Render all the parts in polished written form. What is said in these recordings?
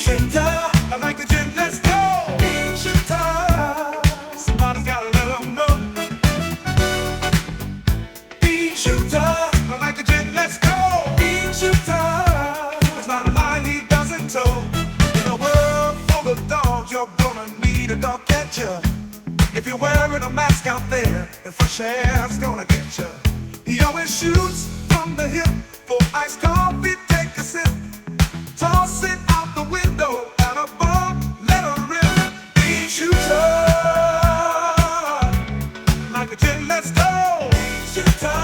I like the gym, let's go. Beanshooter, somebody's gotta let them know. Beanshooter, I like the gym, let's go. Beanshooter, it's not a line he doesn't toe. In a world full of dogs, you're gonna need a dog catcher. If you're wearing a mask out there, and fresh air's gonna get you. He always shoots from the hip. For iced coffee, take a sip. Toss it out the window, out a bump, let her rip. Beanshooter, like a gin, let's go. Beanshooter,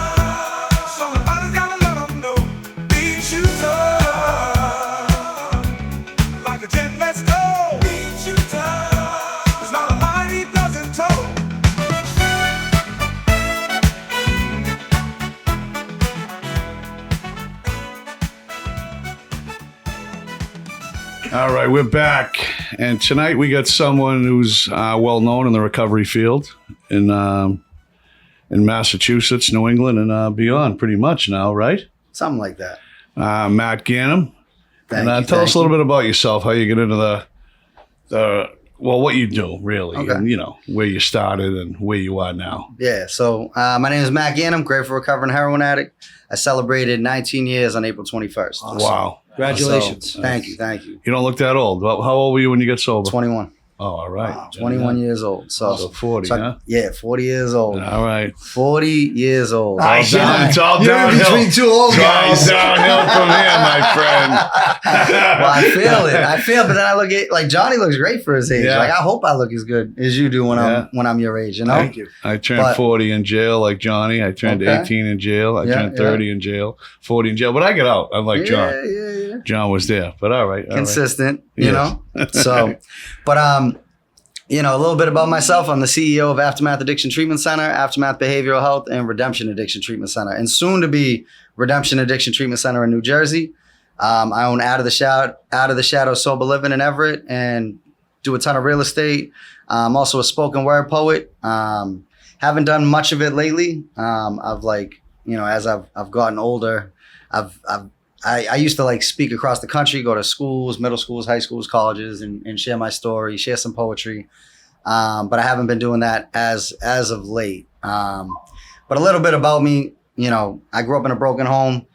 somebody's gotta let them know. Beanshooter, like a gin, let's go. Beanshooter, there's not a line he doesn't toe. All right, we're back, and tonight we got someone who's well known in the recovery field in Massachusetts, New England, and beyond, pretty much now, right? Something like that. Matt Ganem. Thank you, Tell us a little bit about yourself, how you get into what you do, really, Okay. and where you started and where you are now. Yeah, so my name is Matt Ganem, grateful recovering heroin addict. I celebrated 19 years on April 21st. Wow. Congratulations. So, thank you. You don't look that old. How old were you when you got sober? 21. Oh, all right. Wow, 21 years old. So 40, huh? Yeah, 40 years old. All right. 40 years old. It's all You're downhill. between two old guys. It's all downhill from here, my friend. Well, I feel it. But then I look at, like, Johnny looks great for his age. Yeah. Like, I hope I look as good as you do when I'm your age, you know? Thank you. I turned But- 40 in jail like Johnny. I turned Okay. 18 in jail. I Yeah, turned 30 in jail, 40 in jail. But I get out, unlike John. Yeah. John was there. But all right. Consistent, Yes. you know? So, but, a little bit about myself. I'm the CEO of Aftermath Addiction Treatment Center, Aftermath Behavioral Health, and Redemption Addiction Treatment Center, and soon to be Redemption Addiction Treatment Center in New Jersey. I own Out of the Shadow Sober Living in Everett, and do a ton of real estate. I'm also a spoken word poet. Haven't done much of it lately. As I've gotten older, I used to like speak across the country, go to schools, middle schools, high schools, colleges, and share my story, share some poetry. But I haven't been doing that as of late. But a little bit about me, I grew up in a broken home.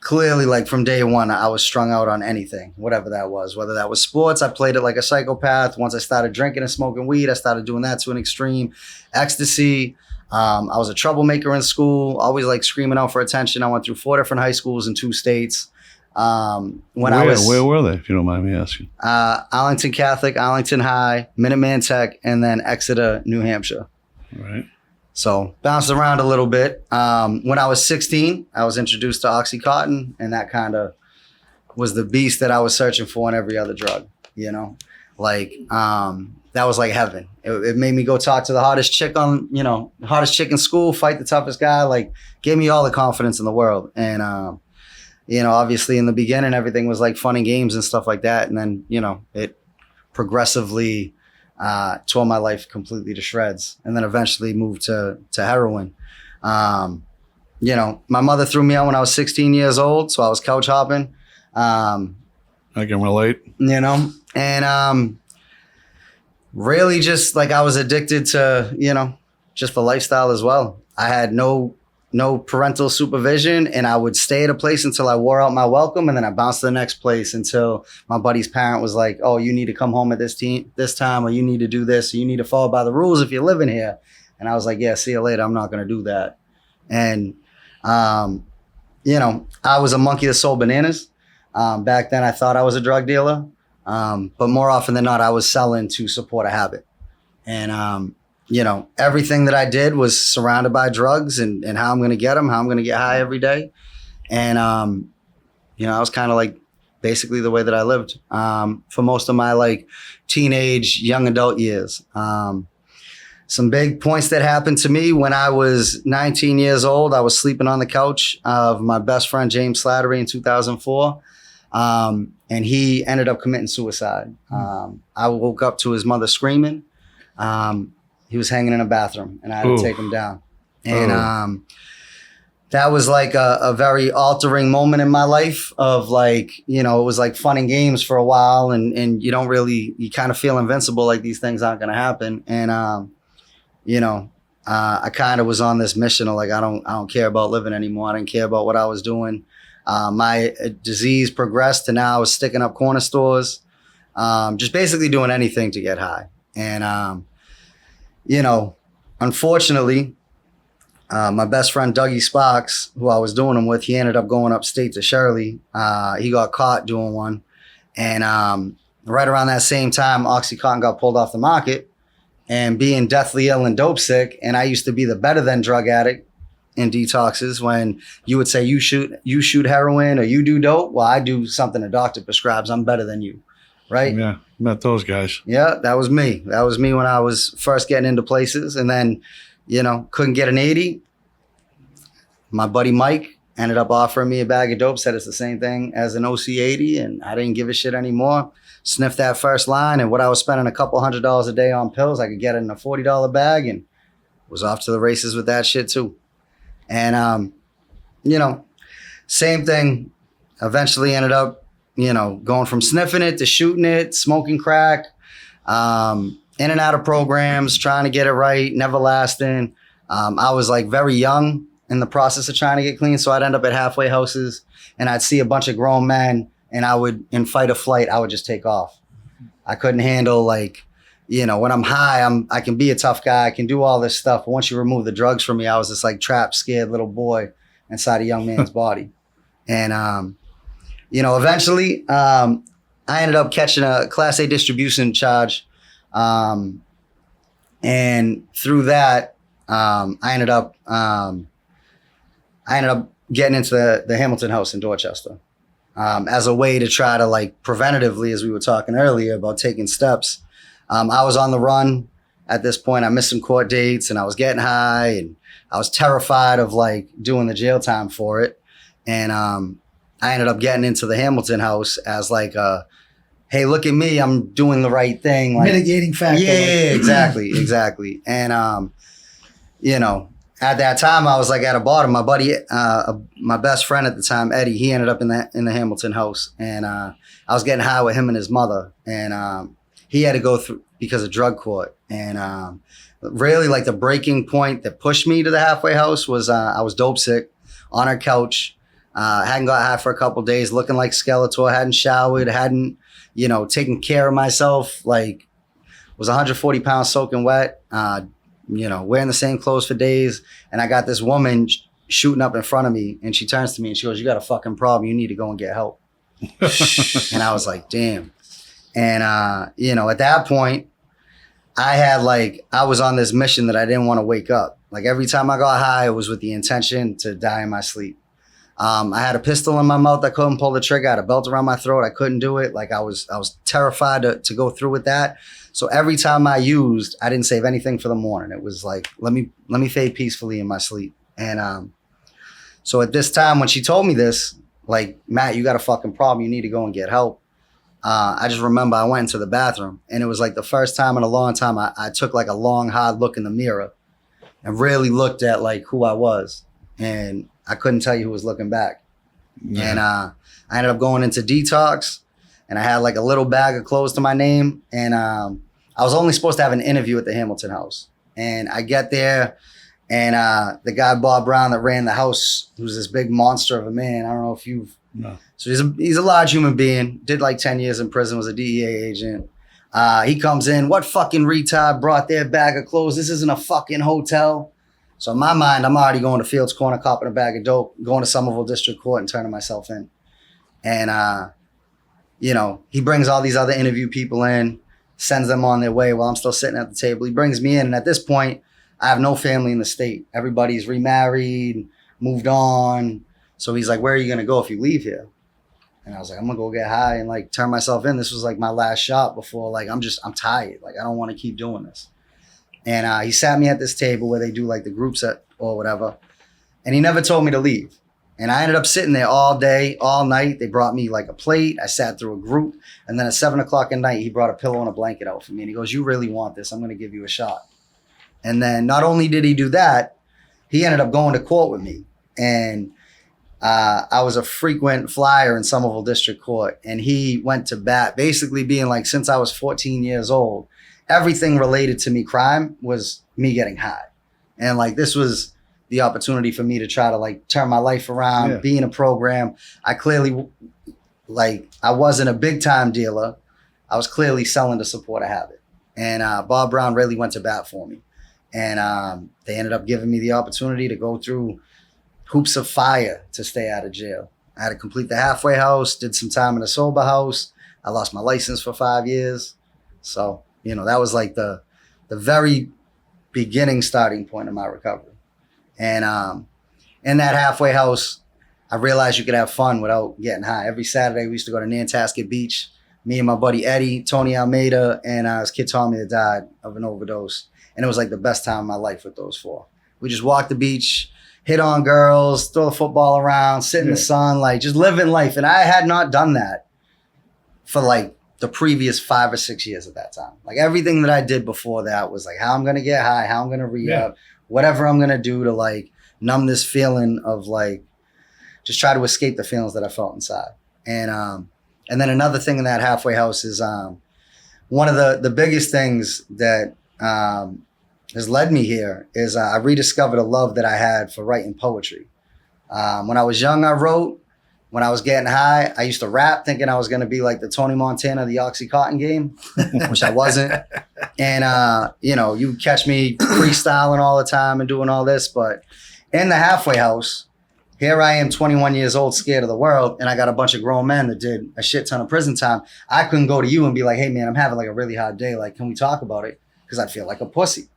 Clearly, like from day one, I was strung out on anything, whatever that was. Whether that was sports, I played it like a psychopath. Once I started drinking and smoking weed, I started doing that to an extreme. Ecstasy. I was a troublemaker in school, always like screaming out for attention. I went through 4 different high schools in 2 states. Where were they, if you don't mind me asking? Arlington Catholic, Arlington High, Minuteman Tech, and then Exeter, New Hampshire. All right. So bounced around a little bit. When I was 16, I was introduced to Oxycontin, and that kind of was the beast that I was searching for in every other drug, that was like heaven. It made me go talk to the hottest chick in school, fight the toughest guy, like gave me all the confidence in the world. And, obviously in the beginning, everything was like fun and games and stuff like that. And then, it progressively tore my life completely to shreds, and then eventually moved to heroin. My mother threw me out when I was 16 years old. So I was couch hopping, I can relate. and, really just like I was addicted to, just the lifestyle as well. I had no parental supervision, and I would stay at a place until I wore out my welcome, and then I bounced to the next place until my buddy's parent was like, oh, you need to come home at this time, or you need to do this, or you need to follow by the rules if you're living here. And I was like, yeah, see you later. I'm not going to do that. And, I was a monkey that sold bananas. Back then I thought I was a drug dealer. But more often than not, I was selling to support a habit. And, everything that I did was surrounded by drugs and how I'm going to get them, how I'm going to get high every day. And, I was kind of like basically the way that I lived for most of my like teenage, young adult years. Some big points that happened to me when I was 19 years old. I was sleeping on the couch of my best friend, James Slattery, in 2004. And he ended up committing suicide. I woke up to his mother screaming. He was hanging in a bathroom, and I had to take him down. And that was like a very altering moment in my life of like, you know, it was like fun and games for a while and you don't really, you kind of feel invincible, like these things aren't going to happen. And, you know, I kind of was on this mission of like, I don't care about living anymore. I didn't care about what I was doing. My disease progressed to now I was sticking up corner stores, just basically doing anything to get high. And, you know, unfortunately, my best friend, Dougie Sparks, who I was doing them with, he ended up going upstate to Shirley. He got caught doing one. And right around that same time, OxyContin got pulled off the market. And being deathly ill and dope sick, and I used to be the better than drug addict in detoxes when you would say you shoot heroin or you do dope. Well, I do something a doctor prescribes. I'm better than you, right? Yeah, met those guys. Yeah, that was me. That was me when I was first getting into places. And then, you know, couldn't get an 80. My buddy Mike ended up offering me a bag of dope, said it's the same thing as an OC 80, and I didn't give a shit anymore. Sniffed that first line, and what I was spending a couple $100 a day on pills, I could get it in a $40 bag and was off to the races with that shit too. And, you know, same thing, eventually ended up, you know, going from sniffing it to shooting it, smoking crack, in and out of programs, trying to get it right, never lasting. I was like very young in the process of trying to get clean. So I'd end up at halfway houses and I'd see a bunch of grown men and I would, in fight or flight, I would just take off. I couldn't handle like, you know, when I'm high, I can be a tough guy. I can do all this stuff. But once you remove the drugs from me, I was this like trapped, scared little boy inside a young man's body. And, you know, eventually I ended up catching a Class A distribution charge. And through that, I ended up getting into the Hamilton House in Dorchester as a way to try to like preventatively, as we were talking earlier about taking steps. I was on the run at this point. I missed some court dates and I was getting high and I was terrified of like doing the jail time for it. And I ended up getting into the Hamilton House as like hey, look at me, I'm doing the right thing. Like, mitigating factor. Yeah, exactly. And, you know, at that time, I was like at a bottom. My buddy, my best friend at the time, Eddie, he ended up in the Hamilton House. And I was getting high with him and his mother. And he had to go through because of drug court. And really like the breaking point that pushed me to the halfway house was I was dope sick on our couch. Hadn't got high for a couple days, looking like Skeletor, hadn't showered, hadn't, you know, taking care of myself, like was 140 pounds soaking wet, you know, wearing the same clothes for days. And I got this woman shooting up in front of me and she turns to me and she goes, "You got a fucking problem. You need to go and get help." And I was like, damn. And, you know, at that point, I was on this mission that I didn't want to wake up. Like every time I got high, it was with the intention to die in my sleep. I had a pistol in my mouth. I couldn't pull the trigger. I had a belt around my throat. I couldn't do it. Like I was terrified to go through with that. So every time I used, I didn't save anything for the morning. It was like, let me fade peacefully in my sleep. And so at this time, when she told me this, like, "Matt, you got a fucking problem. You need to go and get help." I just remember I went into the bathroom and it was like the first time in a long time I took like a long, hard look in the mirror and really looked at like who I was. And I couldn't tell you who was looking back. Yeah. And I ended up going into detox and I had like a little bag of clothes to my name. And I was only supposed to have an interview at the Hamilton House. And I get there and the guy, Bob Brown, that ran the house, who's this big monster of a man. I don't know if you've... No. So he's a large human being, did like 10 years in prison, was a DEA agent. He comes in, "What fucking retard brought their bag of clothes? This isn't a fucking hotel." So in my mind, I'm already going to Fields Corner, copping a bag of dope, going to Somerville District Court and turning myself in. And, you know, he brings all these other interview people in, sends them on their way while I'm still sitting at the table. He brings me in. And at this point, I have no family in the state. Everybody's remarried, moved on. So he's like, "Where are you going to go if you leave here?" And I was like, "I'm going to go get high and like turn myself in." This was like my last shot before, like, I'm tired. Like, I don't want to keep doing this. And he sat me at this table where they do like the group set or whatever. And he never told me to leave. And I ended up sitting there all day, all night. They brought me like a plate. I sat through a group. And then at 7 o'clock at night, he brought a pillow and a blanket out for me. And he goes, "You really want this? I'm going to give you a shot." And then not only did he do that, he ended up going to court with me. and I was a frequent flyer in Somerville District Court, and he went to bat, basically being like, since I was 14 years old, everything related to me crime was me getting high. And like, this was the opportunity for me to try to like turn my life around, be in a program. I clearly, like, I wasn't a big time dealer. I was clearly selling to support a habit. And Bob Brown really went to bat for me. And they ended up giving me the opportunity to go through hoops of fire to stay out of jail. I had to complete the halfway house, did some time in a sober house. I lost my license for 5 years. So, you know, that was like the very beginning starting point of my recovery. And in that halfway house, I realized you could have fun without getting high. Every Saturday, we used to go to Nantasket Beach. Me and my buddy Eddie, Tony Almeida, and his kid Tommy that died of an overdose. And it was like the best time of my life with those four. We just walked the beach, hit on girls, throw the football around, sit in the sun, like just living life. And I had not done that for like the previous 5 or 6 years at that time. Like everything that I did before that was like how I'm going to get high, how I'm going to re-up, whatever I'm going to do to like numb this feeling of like, just try to escape the feelings that I felt inside. And then another thing in that halfway house is one of the biggest things that has led me here is I rediscovered a love that I had for writing poetry. When I was young, I wrote. When I was getting high, I used to rap thinking I was going to be like the Tony Montana of the Oxycontin game, which I wasn't. And, you know, you catch me freestyling all the time and doing all this. But in the halfway house, here I am, 21 years old, scared of the world. And I got a bunch of grown men that did a shit ton of prison time. I couldn't go to you and be like, hey, man, I'm having like a really hard day. Like, can we talk about it? Because I'd feel like a pussy.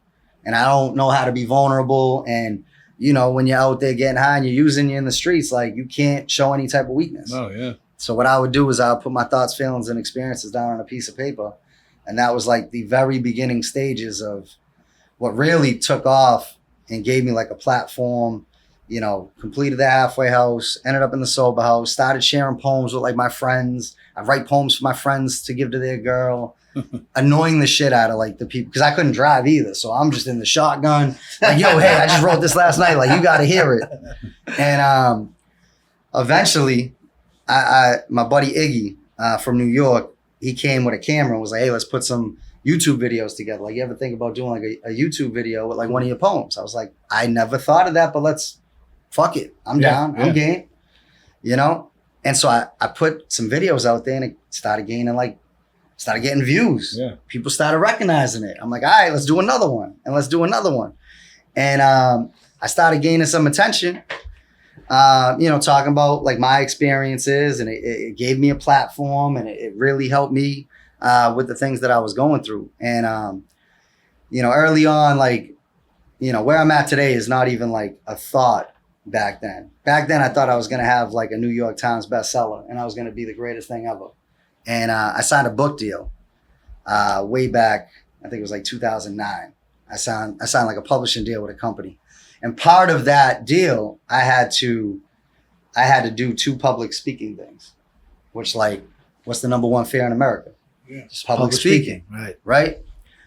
And I don't know how to be vulnerable. And, you know, when you're out there getting high and you're using you in the streets, like you can't show any type of weakness. Oh, yeah. So what I would do is I would put my thoughts, feelings, and experiences down on a piece of paper. And that was like the very beginning stages of what really took off and gave me like a platform. You know, completed the halfway house, ended up in the sober house, started sharing poems with like my friends. I write poems for my friends to give to their girl, annoying the shit out of like the people because I couldn't drive either. So I'm just in the shotgun, like, yo, hey, I just wrote this last night. Like, you got to hear it. And eventually, my buddy Iggy from New York, he came with a camera and was like, hey, let's put some YouTube videos together. Like, you ever think about doing like a YouTube video with like one of your poems? I was like, I never thought of that, but fuck it. I'm down. I'm game. You know? And so I put some videos out there and it started getting views. Yeah. People started recognizing it. I'm like, all right, let's do another one. And let's do another one. And I started gaining some attention, you know, talking about like my experiences, and it gave me a platform, and it really helped me with the things that I was going through. And, you know, early on, like, you know, where I'm at today is not even like a thought. Back then, I thought I was going to have like a New York Times bestseller and I was going to be the greatest thing ever. And I signed a book deal way back. I think it was like 2009. I signed like a publishing deal with a company. And part of that deal, I had to do 2 public speaking things, which like, what's the number one fear in America? Yeah. Just public speaking. Right.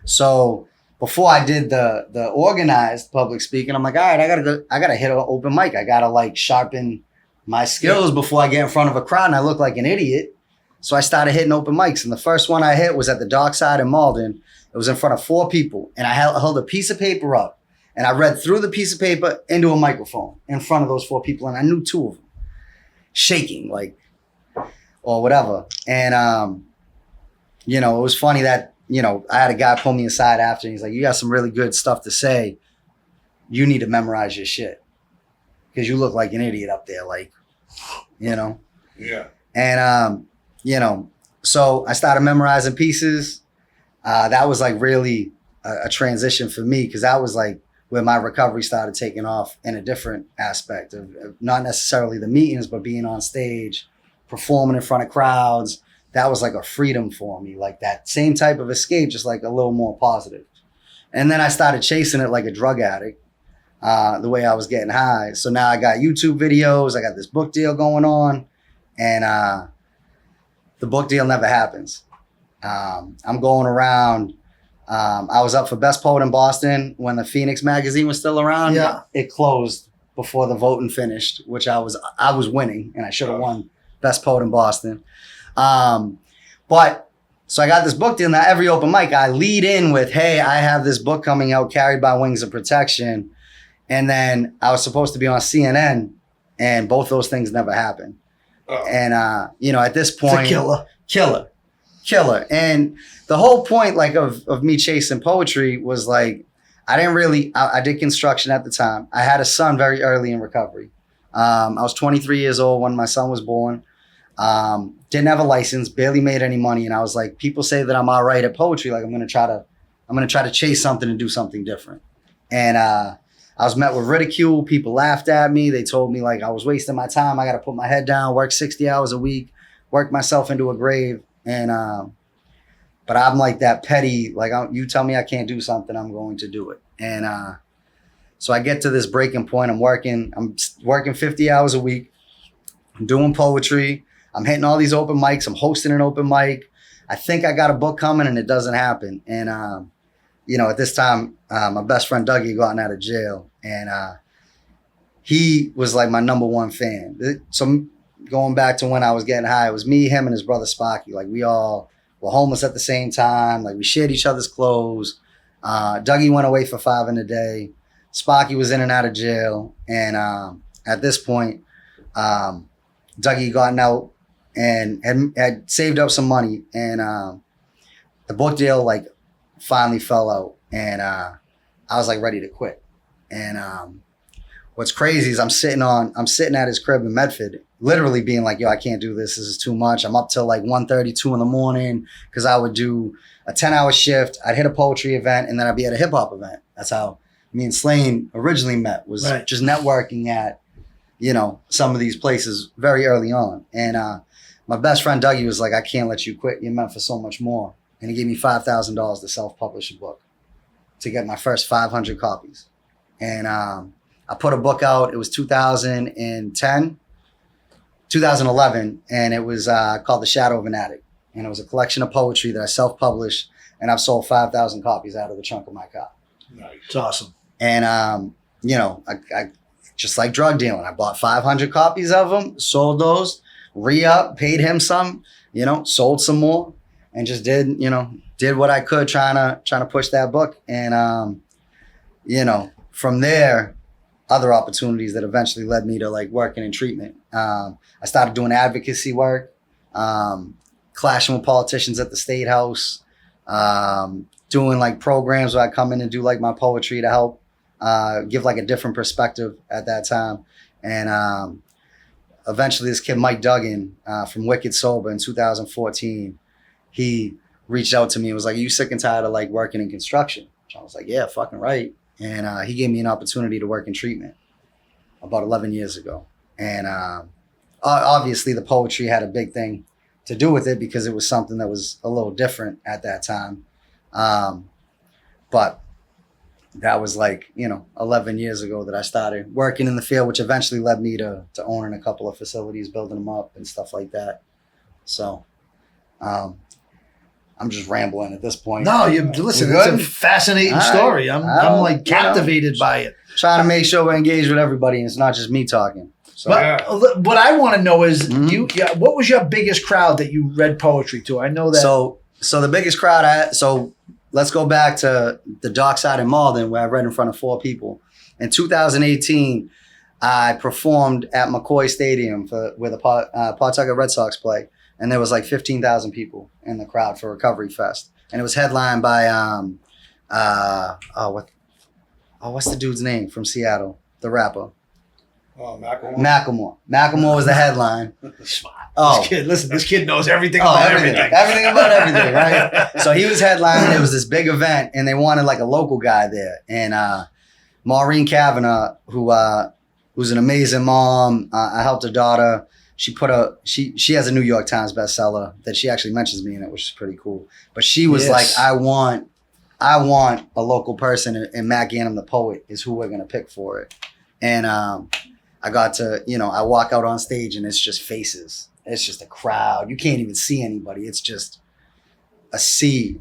So before I did the organized public speaking, I'm like, all right, I gotta hit an open mic. I gotta like sharpen my skills before I get in front of a crowd and I look like an idiot. So I started hitting open mics. And the first one I hit was at the Dockside in Malden. It was in front of 4 people. And I held a piece of paper up and I read through the piece of paper into a microphone in front of those 4 people. And I knew 2 of them shaking, like, or whatever. And, you know, it was funny that, you know, I had a guy pull me aside after and he's like, you got some really good stuff to say. You need to memorize your shit because you look like an idiot up there. Like, you know? Yeah. And, you know, so I started memorizing pieces. That was like really a transition for me because that was like where my recovery started taking off in a different aspect of not necessarily the meetings, but being on stage, performing in front of crowds. That was like a freedom for me, like that same type of escape, just like a little more positive. And then I started chasing it like a drug addict, the way I was getting high. So now I got YouTube videos, I got this book deal going on, and the book deal never happens. I'm going around. I was up for Best Poet in Boston when the Phoenix magazine was still around. Yeah. It closed before the voting finished, which I was winning, and I should have won Best Poet in Boston. But so I got this book deal. Now every open mic I lead in with, "Hey, I have this book coming out, Carried by Wings of Protection," and then I was supposed to be on CNN, and both those things never happened. And at this point, It's a killer. And the whole point, like, of me chasing poetry was like, I did construction at the time. I had a son very early in recovery. I was 23 years old when my son was born. Didn't have a license, barely made any money. And I was like, people say that I'm all right at poetry. Like, I'm going to try to chase something and do something different. And, I was met with ridicule. People laughed at me. They told me like I was wasting my time. I got to put my head down, work 60 hours a week, work myself into a grave. And, but I'm like that petty, like, you tell me I can't do something, I'm going to do it. And so I get to this breaking point. I'm working 50 hours a week. I'm doing poetry. I'm hitting all these open mics. I'm hosting an open mic. I think I got a book coming and it doesn't happen. And, at this time, my best friend Dougie had gotten out of jail. And he was like my number one fan. So going back to when I was getting high, it was me, him, and his brother Spocky. Like, we all were homeless at the same time. Like, we shared each other's clothes. Dougie went away for 5 in a day. Spocky was in and out of jail. And at this point, Dougie gotten out and had saved up some money. And the book deal, like, finally fell out. And I was, like, ready to quit. And what's crazy is I'm sitting at his crib in Medford, literally being like, yo, I can't do this. This is too much. I'm up till like 1:30, 2 in the morning, because I would do a 10-hour shift. I'd hit a poetry event, and then I'd be at a hip hop event. That's how me and Slane originally met, was just networking at, some of these places very early on. And my best friend Dougie was like, I can't let you quit. You're meant for so much more. And he gave me $5,000 to self-publish a book, to get my first 500 copies. And I put a book out. It was 2011, and it was called The Shadow of an Addict. And it was a collection of poetry that I self-published, and I've sold 5,000 copies out of the trunk of my car. Nice. It's awesome. And, I just like drug dealing. I bought 500 copies of them, sold those, re-up, paid him some, sold some more, and just did what I could trying to push that book. And, from there, other opportunities that eventually led me to like working in treatment. I started doing advocacy work, clashing with politicians at the State House, doing like programs where I come in and do like my poetry to help give like a different perspective at that time. And eventually this kid, Mike Duggan from Wicked Sober in 2014, he reached out to me and was like, are you sick and tired of like working in construction? I was like, yeah, fucking right. And he gave me an opportunity to work in treatment about 11 years ago. And obviously the poetry had a big thing to do with it, because it was something that was a little different at that time. But that was like, 11 years ago that I started working in the field, which eventually led me to owning a couple of facilities, building them up and stuff like that. So I'm just rambling at this point. No, listen, it's a fascinating story. I'm like captivated by it. Trying to make sure we're engaged with everybody, and it's not just me talking. So, but what I want to know is, what was your biggest crowd that you read poetry to? I know that. So the biggest crowd, let's go back to the Dark Side in Malden, where I read in front of 4 people. In 2018, I performed at McCoy Stadium where the Pawtucket Red Sox play. And there was like 15,000 people in the crowd for Recovery Fest. And it was headlined by, what's the dude's name from Seattle? The rapper. Oh, Macklemore. Macklemore was the headline. This kid knows everything about everything. Everything about everything, right? So he was headlining. It was this big event, and they wanted like a local guy there. And Maureen Kavanaugh, who's an amazing mom, I helped her daughter. She has a New York Times bestseller that she actually mentions me in it, which is pretty cool. But she was like, I want a local person, and Matt Ganem, the poet, is who we're gonna pick for it. And I got to, I walk out on stage and it's just faces. It's just a crowd. You can't even see anybody. It's just a sea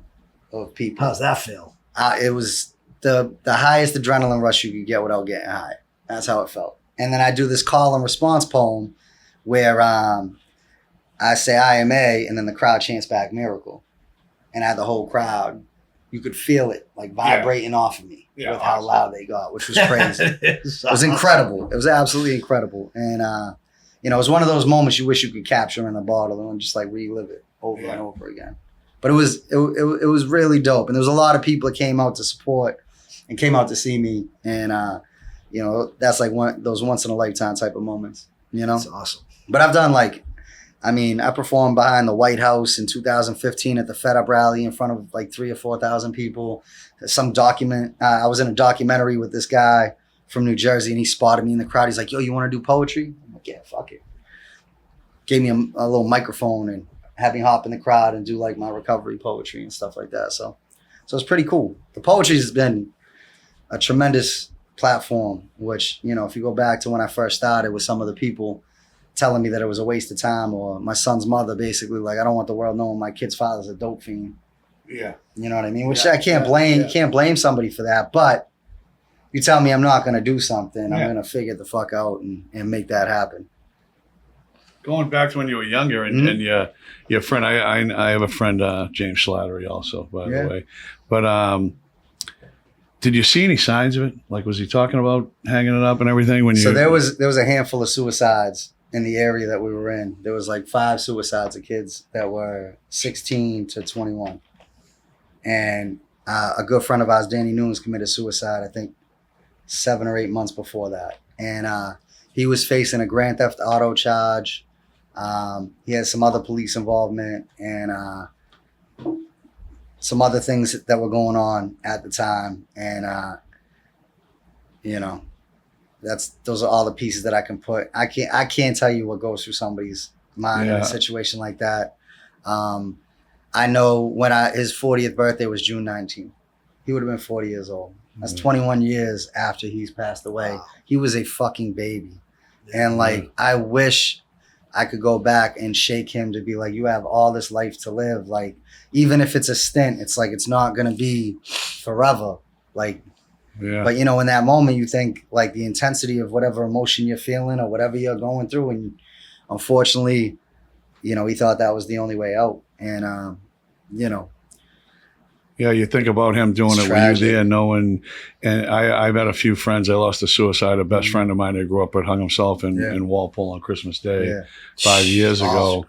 of people. How's that feel? It was the highest adrenaline rush you could get without getting high. That's how it felt. And then I do this call and response poem where I say I am A, and then the crowd chants back miracle. And I had the whole crowd, you could feel it like vibrating off of me with how loud they got, which was crazy. It was incredible. It was absolutely incredible. And, you know, it was one of those moments you wish you could capture in a bottle and just like relive it over and over again. But it was really dope. And there was a lot of people that came out to support and came out to see me. And, you know, that's like those once in a lifetime type of moments, you know? That's awesome. But I've done I performed behind the White House in 2015 at the Fed Up rally in front of like 3,000 or 4,000 people. I was in a documentary with this guy from New Jersey, and he spotted me in the crowd. He's like, yo, you want to do poetry? I'm like, yeah, fuck it. Gave me a little microphone and had me hop in the crowd and do like my recovery poetry and stuff like that. So it's pretty cool. The poetry has been a tremendous platform, which, you know, if you go back to when I first started with some of the people telling me that it was a waste of time, or my son's mother basically like, I don't want the world knowing my kid's father's a dope fiend. Yeah. You know what I mean? Which I can't blame. You can't blame somebody for that. But you tell me I'm not going to do something, I'm going to figure the fuck out and make that happen. Going back to when you were younger and your friend, I have a friend, James Slattery also, by the way. But did you see any signs of it? Like, was he talking about hanging it up and everything? So there was a handful of suicides in the area that we were in. There was like 5 suicides of kids that were 16 to 21. And a good friend of ours, Danny Nunes, committed suicide, I think 7 or 8 months before that. And he was facing a grand theft auto charge. He had some other police involvement and some other things that were going on at the time. And, you know, those are all the pieces that I can put. I can't tell you what goes through somebody's mind in a situation like that. I know when his 40th birthday was June 19th. He would have been 40 years old. That's 21 years after he's passed away. Wow. He was a fucking baby. And like, I wish I could go back and shake him to be like, you have all this life to live. Like, even if it's a stint, it's like, it's not going to be forever. Like, but you know, in that moment, you think like the intensity of whatever emotion you're feeling or whatever you're going through. And unfortunately, you know, he thought that was the only way out. And, you know. Yeah, you think about him doing it when you're there, knowing. And I've had a few friends. I lost to suicide. A best friend of mine that grew up with hung himself in Walpole on Christmas Day 5 years ago.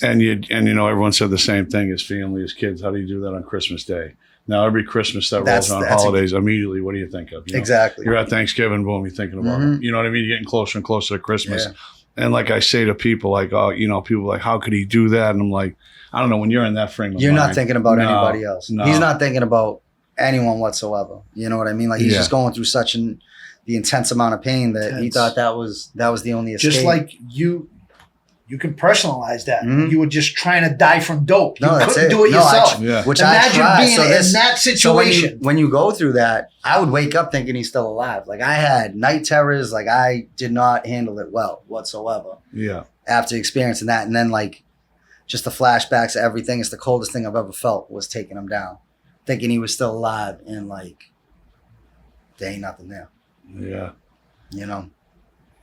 And you know, everyone said the same thing. His family, his kids. How do you do that on Christmas Day? Now every Christmas that rolls on holidays, immediately, what do you think of? You know, exactly. You're at Thanksgiving, boom, you're thinking about it. You know what I mean? You're getting closer and closer to Christmas. Yeah. And like I say to people, like, oh, you know, people are like, how could he do that? And I'm like, I don't know. When you're in that frame of mind, you're not thinking about anybody else. No. He's not thinking about anyone whatsoever. You know what I mean? Like, he's just going through the intense amount of pain that he thought that was the only escape. Just like you can personalize that. You were just trying to die from dope. You couldn't do it yourself. Which imagine I tried. being in that situation. So when you go through that, I would wake up thinking he's still alive. Like, I had night terrors. Like, I did not handle it well whatsoever. Yeah. After experiencing that, and then like just the flashbacks of everything. It's the coldest thing I've ever felt was taking him down, thinking he was still alive, and like there ain't nothing there. Yeah. You know.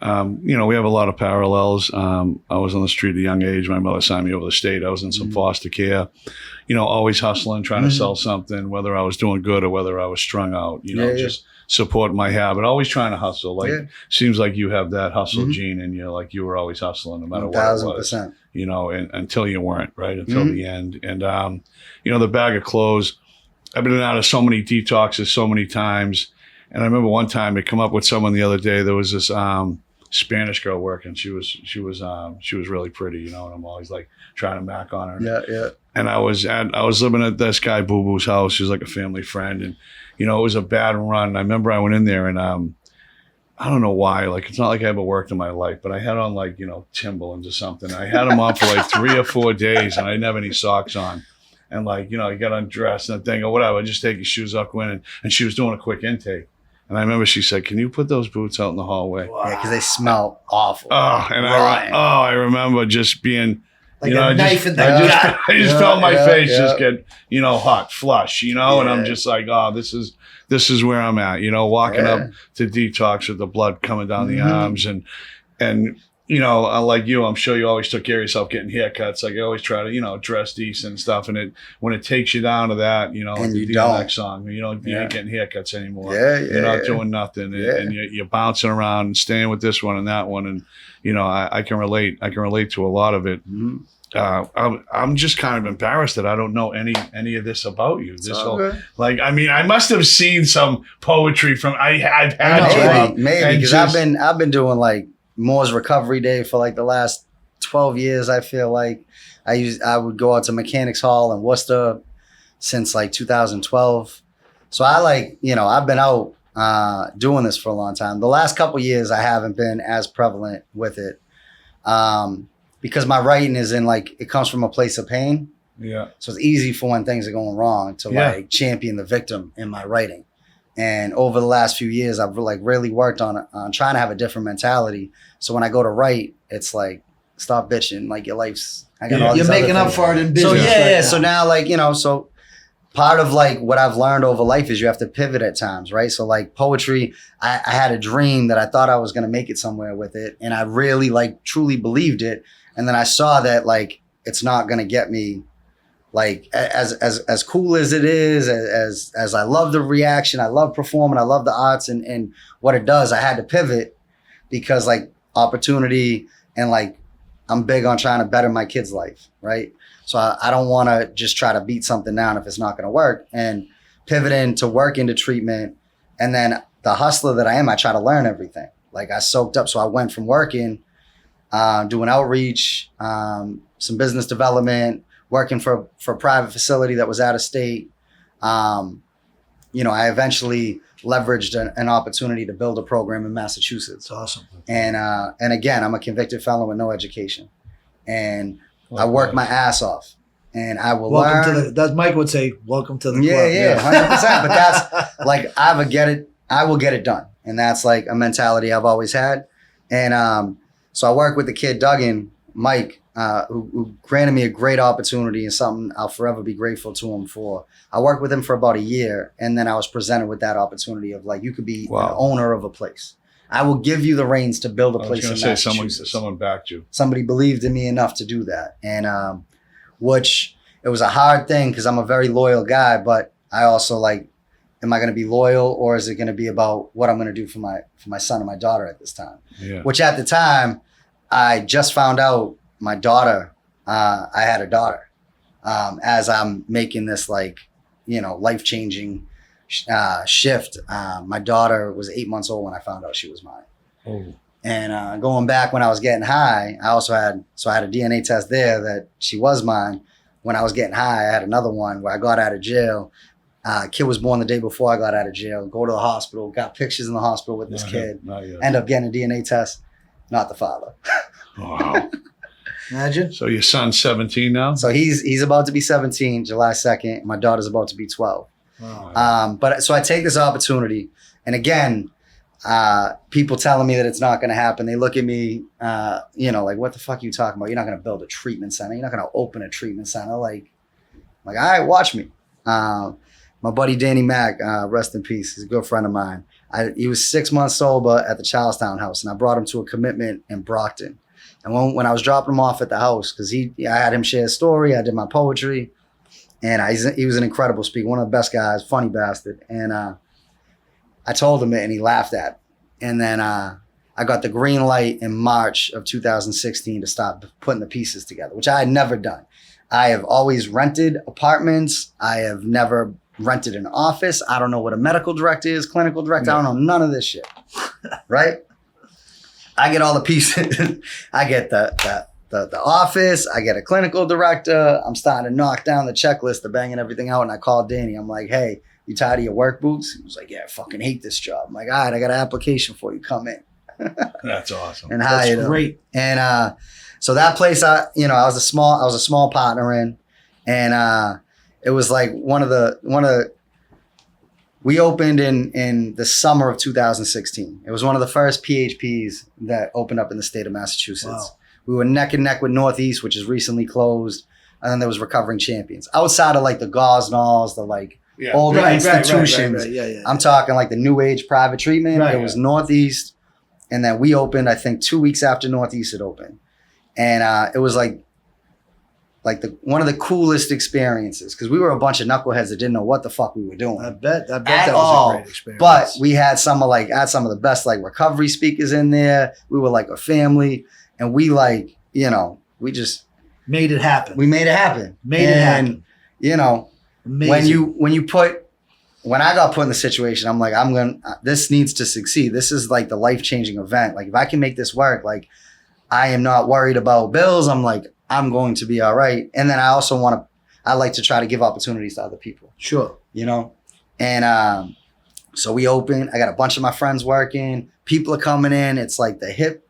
You know, we have a lot of parallels. I was on the street at a young age. My mother signed me over the state. I was in some foster care, you know, always hustling, trying to sell something, whether I was doing good or whether I was strung out, you know, just supporting my habit, always trying to hustle. Like, seems like you have that hustle gene in you. Like, you were always hustling no matter what it was, 1,000%. You know, and until you weren't, right? Until the end. And, you know, the bag of clothes, I've been out of so many detoxes so many times. And I remember one time I come up with someone the other day. There was this, Spanish girl working. She was really pretty, you know, and I'm always like trying to mac on her. Yeah. And I was living at this guy Boo Boo's house. She was like a family friend, and you know, it was a bad run. I remember I went in there and I don't know why, like, it's not like I ever worked in my life, but I had on like, you know, Timberlands or something. I had them on for like 3 or 4 days, and I didn't have any socks on. And like, you know, you got undressed and think, or whatever, just take your shoes off, go in, and she was doing a quick intake. And I remember she said, "Can you put those boots out in the hallway?" Wow. Yeah, because they smell awful. Oh, and I remember just being, Like a knife in the gut. I just felt my face just get, hot, flush, and I'm just like, oh, this is where I'm at, walking up to detox with the blood coming down the arms and like you, I'm sure you always took care of yourself getting haircuts. Like I always try to, dress decent and stuff. And when it takes you down to that, like the DMX song, you ain't getting haircuts anymore. You're not doing nothing. And you're bouncing around and staying with this one and that one. And, I can relate. I can relate to a lot of it. I'm just kind of embarrassed that I don't know any of this about you. This whole, I must have seen some poetry from I've had you maybe because I've been doing like Moore's Recovery Day for like the last 12 years. I feel like I would go out to Mechanics Hall in Worcester since like 2012. So I've been out doing this for a long time. The last couple of years I haven't been as prevalent with it because my writing is it comes from a place of pain. Yeah. So it's easy for when things are going wrong to champion the victim in my writing. And over the last few years, I've really worked on trying to have a different mentality. So when I go to write, it's like, stop bitching. Like your life's, I got all these You're making up for it in business. So now. So now, so part of what I've learned over life is you have to pivot at times, right? So poetry, I had a dream that I thought I was going to make it somewhere with it. And I really truly believed it. And then I saw that it's not going to get me as cool as it is, as I love the reaction, I love performing, I love the arts and what it does. I had to pivot because opportunity and I'm big on trying to better my kid's life, right? So I don't want to just try to beat something down if it's not going to work, and pivoting to work into treatment. And then the hustler that I am, I try to learn everything. I soaked up. So I went from working, doing outreach, some business development, working for a private facility that was out of state. I eventually leveraged an opportunity to build a program in Massachusetts. That's awesome. And again, I'm a convicted felon with no education. And I work my ass off. And I will learn. That Mike would say, welcome to the club. Yeah, 100%. But that's I will get it done. And that's a mentality I've always had. And so I work with the kid, Duggan, Mike, who granted me a great opportunity and something I'll forever be grateful to him for. I worked with him for about a year, and then I was presented with that opportunity of you could be an owner of a place. I will give you the reins to build a place in Massachusetts. Someone backed you. Somebody believed in me enough to do that. And which it was a hard thing because I'm a very loyal guy, but I also am I going to be loyal, or is it going to be about what I'm going to do for my son and my daughter at this time? Yeah. Which at the time, I just found out my daughter, I had a daughter as I'm making this life-changing shift. My daughter was 8 months old when I found out she was mine. Oh. And going back when I was getting high, I had a DNA test there that she was mine. When I was getting high, I had another one where I got out of jail. Kid was born the day before I got out of jail. Go to the hospital, got pictures in the hospital with this kid. End up getting a DNA test. Not the father. Wow. Imagine. So your son's 17 now? So he's about to be 17, July 2nd. My daughter's about to be 12. Wow. But so I take this opportunity, and again, people telling me that it's not going to happen. They look at me, what the fuck are you talking about? You're not going to build a treatment center. You're not going to open a treatment center. All right, watch me. My buddy Danny Mack, rest in peace. He's a good friend of mine. He was 6 months sober at the Charlestown house, and I brought him to a commitment in Brockton. And when I was dropping him off at the house, because I had him share his story, I did my poetry, and he was an incredible speaker, one of the best guys, funny bastard. And I told him it, and he laughed at it. And then I got the green light in March of 2016 to start putting the pieces together, which I had never done. I have always rented apartments. I have never rented an office. I don't know what a medical director is, clinical director. I don't know none of this shit, right? I get all the pieces. I get the office. I get a clinical director. I'm starting to knock down the checklist of banging everything out. And I called Danny. I'm like, hey, you tired of your work boots? He was like, yeah, I fucking hate this job. I'm like, all right, I got an application for you. Come in. That's awesome. And hired him. Great. And so that place, I was a small partner in, and it was we opened in the summer of 2016. It was one of the first PHPs that opened up in the state of Massachusetts. Wow. We were neck and neck with Northeast, which is recently closed. And then there was Recovering Champions. Outside of like the Gosnells, the like older institutions. Right. I'm talking like the new age private treatment. It was Northeast. And then we opened, I think 2 weeks after Northeast it opened. And it was like one of the coolest experiences because we were a bunch of knuckleheads that didn't know what the fuck we were doing. I bet that was a great experience. But we had some of the best like recovery speakers in there. We were like a family, and we like, you know, we just made it happen. We made it happen. You know, amazing. when I got put in the situation, I'm like, this needs to succeed. This is like the life-changing event. Like if I can make this work, like I am not worried about bills. I'm like, I'm going to be all right. And then I like to try to give opportunities to other people. Sure. You know? And so we open, I got a bunch of my friends working. People are coming in. It's like the hip,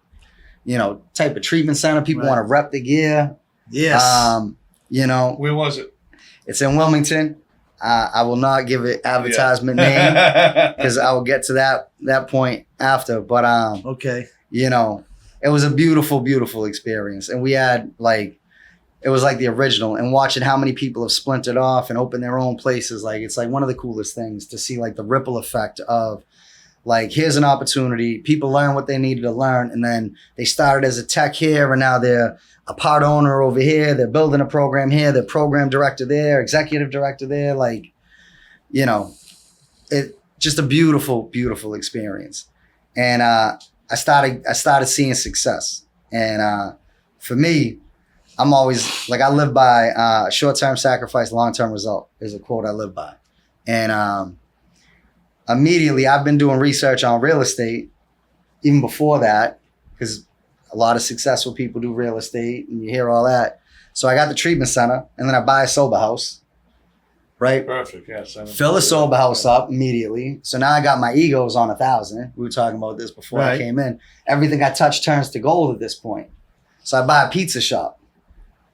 you know, type of treatment center. People want to rep the gear. Yes. You know. Where was it? It's in Wilmington. I will not give it advertisement name because I will get to that point after. But okay. You know, it was a beautiful, beautiful experience. And we had it was like the original, and watching how many people have splintered off and opened their own places. Like, it's like one of the coolest things to see like the ripple effect of like, here's an opportunity. People learn what they needed to learn. And then they started as a tech here, and now they're a part owner over here. They're building a program here. They're program director there, executive director there. Like, you know, it just a beautiful, beautiful experience. And I started seeing success. And for me, I'm always like, I live by short-term sacrifice, long-term result is a quote I live by. And immediately I've been doing research on real estate even before that, because a lot of successful people do real estate and you hear all that. So I got the treatment center, and then I buy a sober house, right? Perfect, yes. Fill the sober house up immediately. So now I got my egos on 1,000. We were talking about this before I came in. Everything I touch turns to gold at this point. So I buy a pizza shop,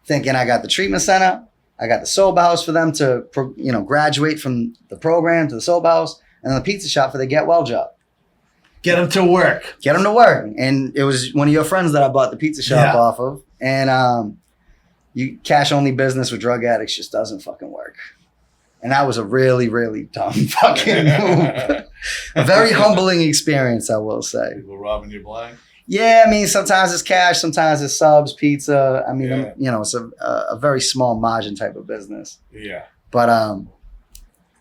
thinking I got the treatment center, I got the sober house for them to, you know, graduate from the program to the sober house, and then the pizza shop for the get well job. Get them to work. Get them to work. And it was one of your friends that I bought the pizza shop off of. And you cash only business with drug addicts just doesn't fucking work. And that was a really, really dumb fucking move. A very humbling experience, I will say. People robbing you blind? Yeah, I mean, sometimes it's cash, sometimes it's subs, pizza. I mean, you know, it's a very small margin type of business. Yeah. But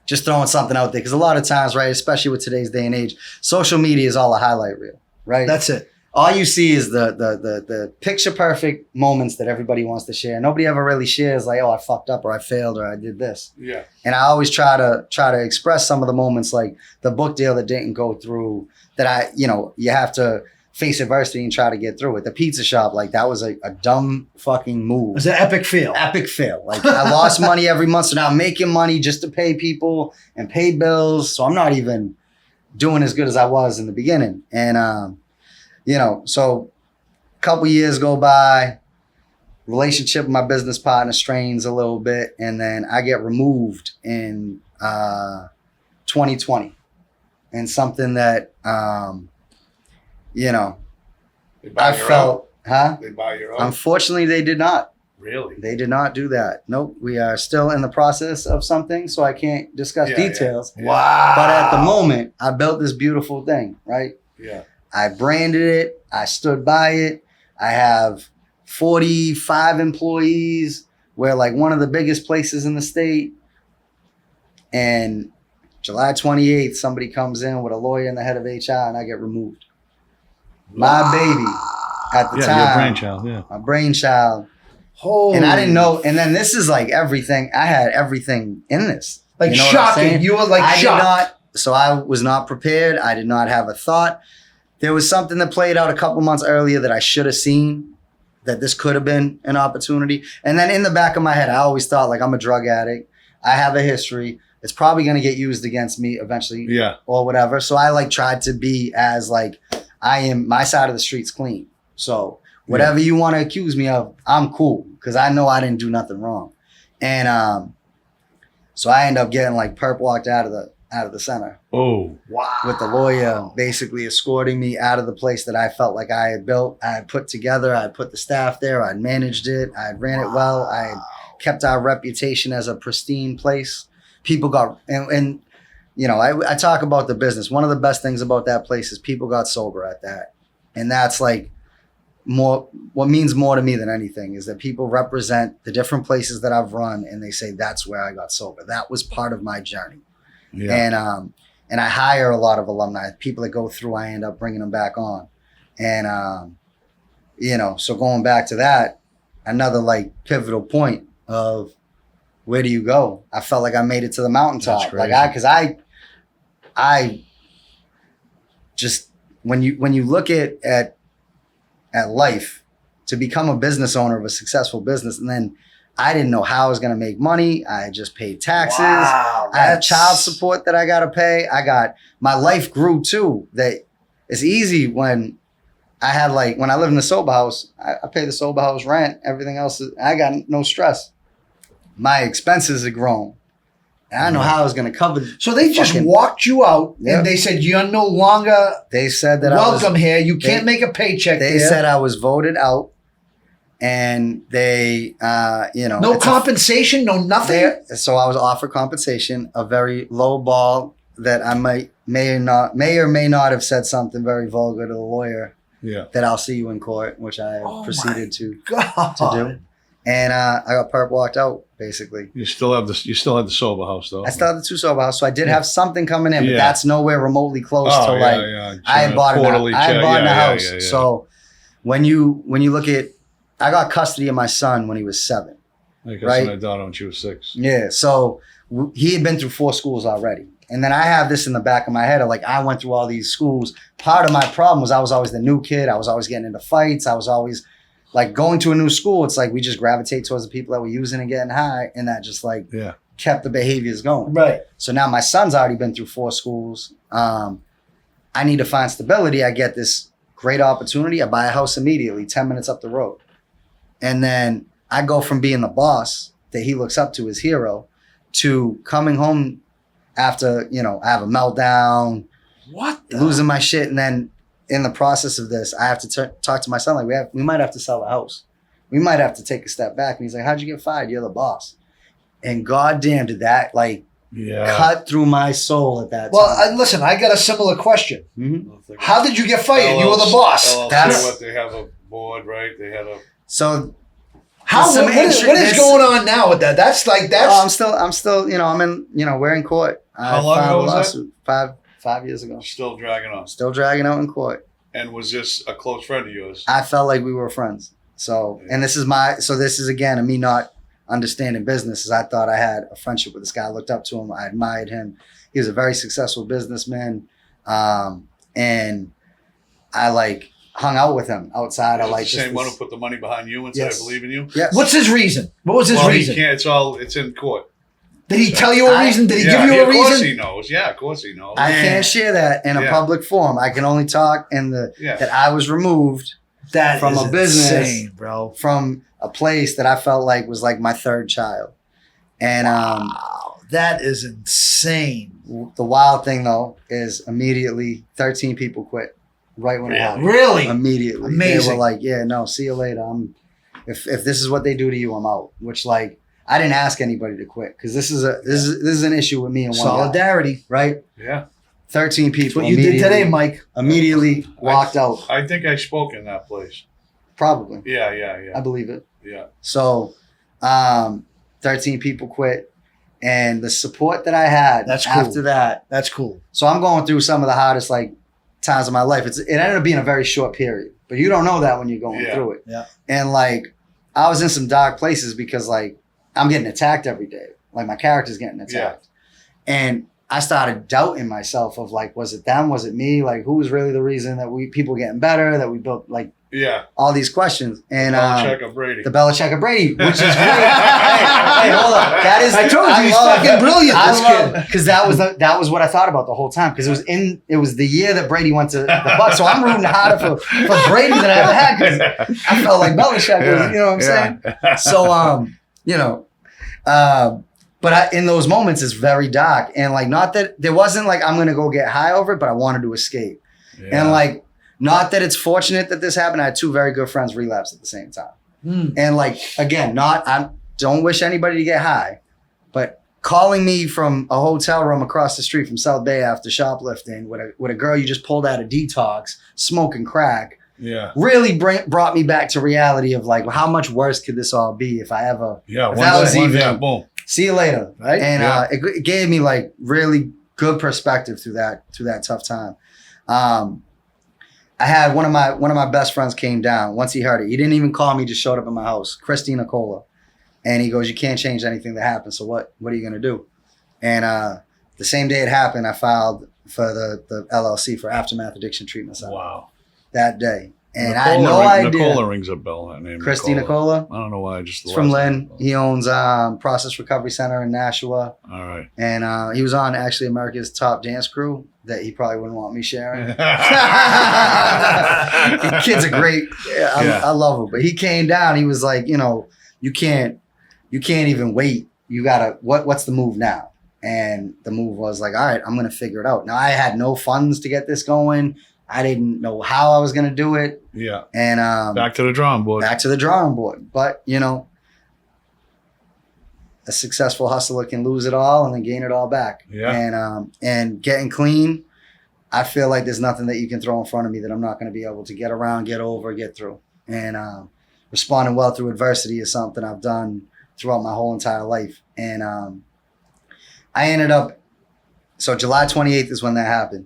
just throwing something out there, because a lot of times, right, especially with today's day and age, social media is all a highlight reel, right? That's it. All you see is the picture perfect moments that everybody wants to share. Nobody ever really shares like, oh, I fucked up or I failed or I did this. Yeah. And I always try to express some of the moments, like the book deal that didn't go through, that you have to face adversity and try to get through it. The pizza shop, like that was a dumb fucking move. It was an epic fail. Epic fail. Like I lost money every month. So now I'm making money just to pay people and pay bills. So I'm not even doing as good as I was in the beginning. And, so a couple years go by, relationship with my business partner strains a little bit. And then I get removed in 2020. And something that, I felt, They buy your own? Unfortunately, they did not. Really? They did not do that. Nope. We are still in the process of something, so I can't discuss details. Yeah. Wow. But at the moment, I built this beautiful thing, right? Yeah. I branded it. I stood by it. I have 45 employees. We're like one of the biggest places in the state. And July 28th, somebody comes in with a lawyer and the head of HR, and I get removed. My baby at the time. Your brainchild, yeah. My brainchild. Holy. And I didn't know. And then this is like everything. I had everything in this. Like, you know shocking. You were like shocked. So I was not prepared. I did not have a thought. There was something that played out a couple months earlier that I should have seen, that this could have been an opportunity. And then in the back of my head, I always thought, like, I'm a drug addict. I have a history. It's probably going to get used against me eventually, or whatever. So I tried to be as I am, my side of the street's clean. So whatever you want to accuse me of, I'm cool, because I know I didn't do nothing wrong. And so I end up getting perp walked out of out of the center. Oh, Wow. With the lawyer basically escorting me out of the place that I felt like I had built, I had put together, I had put the staff there, I'd managed it, I had ran it well, I had kept our reputation as a pristine place. People got, and you know, I talk about the business. One of the best things about that place is people got sober at that. And that's like what means more to me than anything is that people represent the different places that I've run and they say, that's where I got sober. That was part of my journey. yeah. And I hire a lot of alumni, people that go through, I end up bringing them back on. And, you know, so going back to that, another like pivotal point of where do you go? I felt like I made it to the mountaintop. Like I just, when you look at life, to become a business owner of a successful business, and then I didn't know how I was going to make money. I just paid taxes. Wow, I had child support that I got to pay. My life grew too. That it's easy when I had like, when I lived in the sober house, I pay the sober house rent, everything else. I got no stress. My expenses had grown. And I don't know how I was going to cover. So they just walked you out and they said, you're no longer they said that welcome here. You can't make a paycheck They there. said I was voted out. And they, you know. No compensation, no nothing? So I was offered compensation, a very low ball that I may or may not have said something very vulgar to the lawyer. Yeah. That I'll see you in court, which I proceeded to do. And I got perp walked out, basically. You still had the sober house though. I still had the 2 sober house, so I did have something coming in, but that's nowhere remotely close to like I had bought in a house. Yeah. So when you look at, I got custody of my son when he was 7. I guess right? my daughter when she was 6. Yeah, so he had been through 4 schools already. And then I have this in the back of my head of like, I went through all these schools. Part of my problem was I was always the new kid. I was always getting into fights. I was always like going to a new school. It's like we just gravitate towards the people that were using and getting high. And that just like kept the behaviors going. Right. So now my son's already been through 4 schools. I need to find stability. I get this great opportunity. I buy a house immediately, 10 minutes up the road. And then I go from being the boss that he looks up to, his hero, to coming home after, you know, I have a meltdown, losing my shit. And then in the process of this, I have to talk to my son, like we might have to sell the house. We might have to take a step back. And he's like, how'd you get fired? You're the boss. And goddamn, did that like cut through my soul at that time. Well, listen, I got a similar question. Mm-hmm. How did you get fired? You were the boss. That's what they have a board, right? They had a. So what is going on now with that? That's. Oh, I'm still. You know, I'm in. You know, we're in court. How long ago was that? 5 years ago. Still dragging on. Still dragging out in court. And was this a close friend of yours? I felt like we were friends. So, and this is again me not understanding business. Is I thought I had a friendship with this guy. I looked up to him. I admired him. He was a very successful businessman, and I like hung out with him outside. I like the same one who put the money behind you and said, "I believe in you." Yes. What's his reason? What was his reason? He can't. It's in court. Did he tell you a reason? Did he give you a reason? Of course he knows. Yeah, of course he knows. I can't share that in a public forum. I can only talk in that I was removed from a business, insane, bro. From a place that I felt like was like my 3rd child. And that is insane. The wild thing though is immediately 13 people quit right when it happened. Really? Immediately. Amazing. They were like, yeah, no, see you later. If this is what they do to you, I'm out. Which like I didn't ask anybody to quit because this is an issue with me and one solidarity, guy, right? Yeah. 13 people. That's what you did today, Mike. Immediately walked out. I think I spoke in that place. Probably. Yeah. I believe it. Yeah. So, 13 people quit, and the support that I had after that. That's cool. So I'm going through some of the hardest like times of my life. It ended up being a very short period, but you don't know that when you're going through it. Yeah. And like I was in some dark places because like I'm getting attacked every day. Like my character's getting attacked. And I started doubting myself of like, was it them? Was it me? Like who was really the reason that people getting better, that we built like all these questions. And Belichick or Brady. The Belichick or Brady, which is great. hey, hold up. That is I told you he's fucking brilliant, this kid. Because that was what I thought about the whole time. Because it was the year that Brady went to the Bucs. So I'm rooting harder for Brady than I ever had because I felt like Belichick was, you know what I'm saying? So But in those moments, it's very dark. And like, not that there wasn't like, I'm going to go get high over it, but I wanted to escape. Yeah. And like, not that it's fortunate that this happened. I had 2 very good friends relapse at the same time. And like, again, I don't wish anybody to get high, but calling me from a hotel room across the street from South Bay after shoplifting with a girl you just pulled out of detox, smoking crack, really brought me back to reality of like, how much worse could this all be if I ever, boom. See you later. Right? And it gave me like really good perspective through that tough time. I had one of my best friends came down once he heard it. He didn't even call me, just showed up at my house, Christina Cola. And he goes, you can't change anything that happened. So what are you going to do? And the same day it happened, I filed for the LLC for Aftermath Addiction Treatment Center. Wow. That day. And I had no idea. Nicola rings a bell, that name. Christina Cola. I don't know why. It's from Lynn. He owns Process Recovery Center in Nashua. All right. And he was on actually America's Top Dance Crew that he probably wouldn't want me sharing. The kid's a great, I love him. But he came down. He was like, you can't even wait. You gotta, what's the move now? And the move was like, all right, I'm gonna figure it out. Now I had no funds to get this going. I didn't know how I was gonna do it. Yeah. And back to the drawing board. But a successful hustler can lose it all and then gain it all back. Yeah. And getting clean, I feel like there's nothing that you can throw in front of me that I'm not gonna be able to get around, get over, get through. And responding well through adversity is something I've done throughout my whole entire life. And I ended up, so July 28th is when that happened.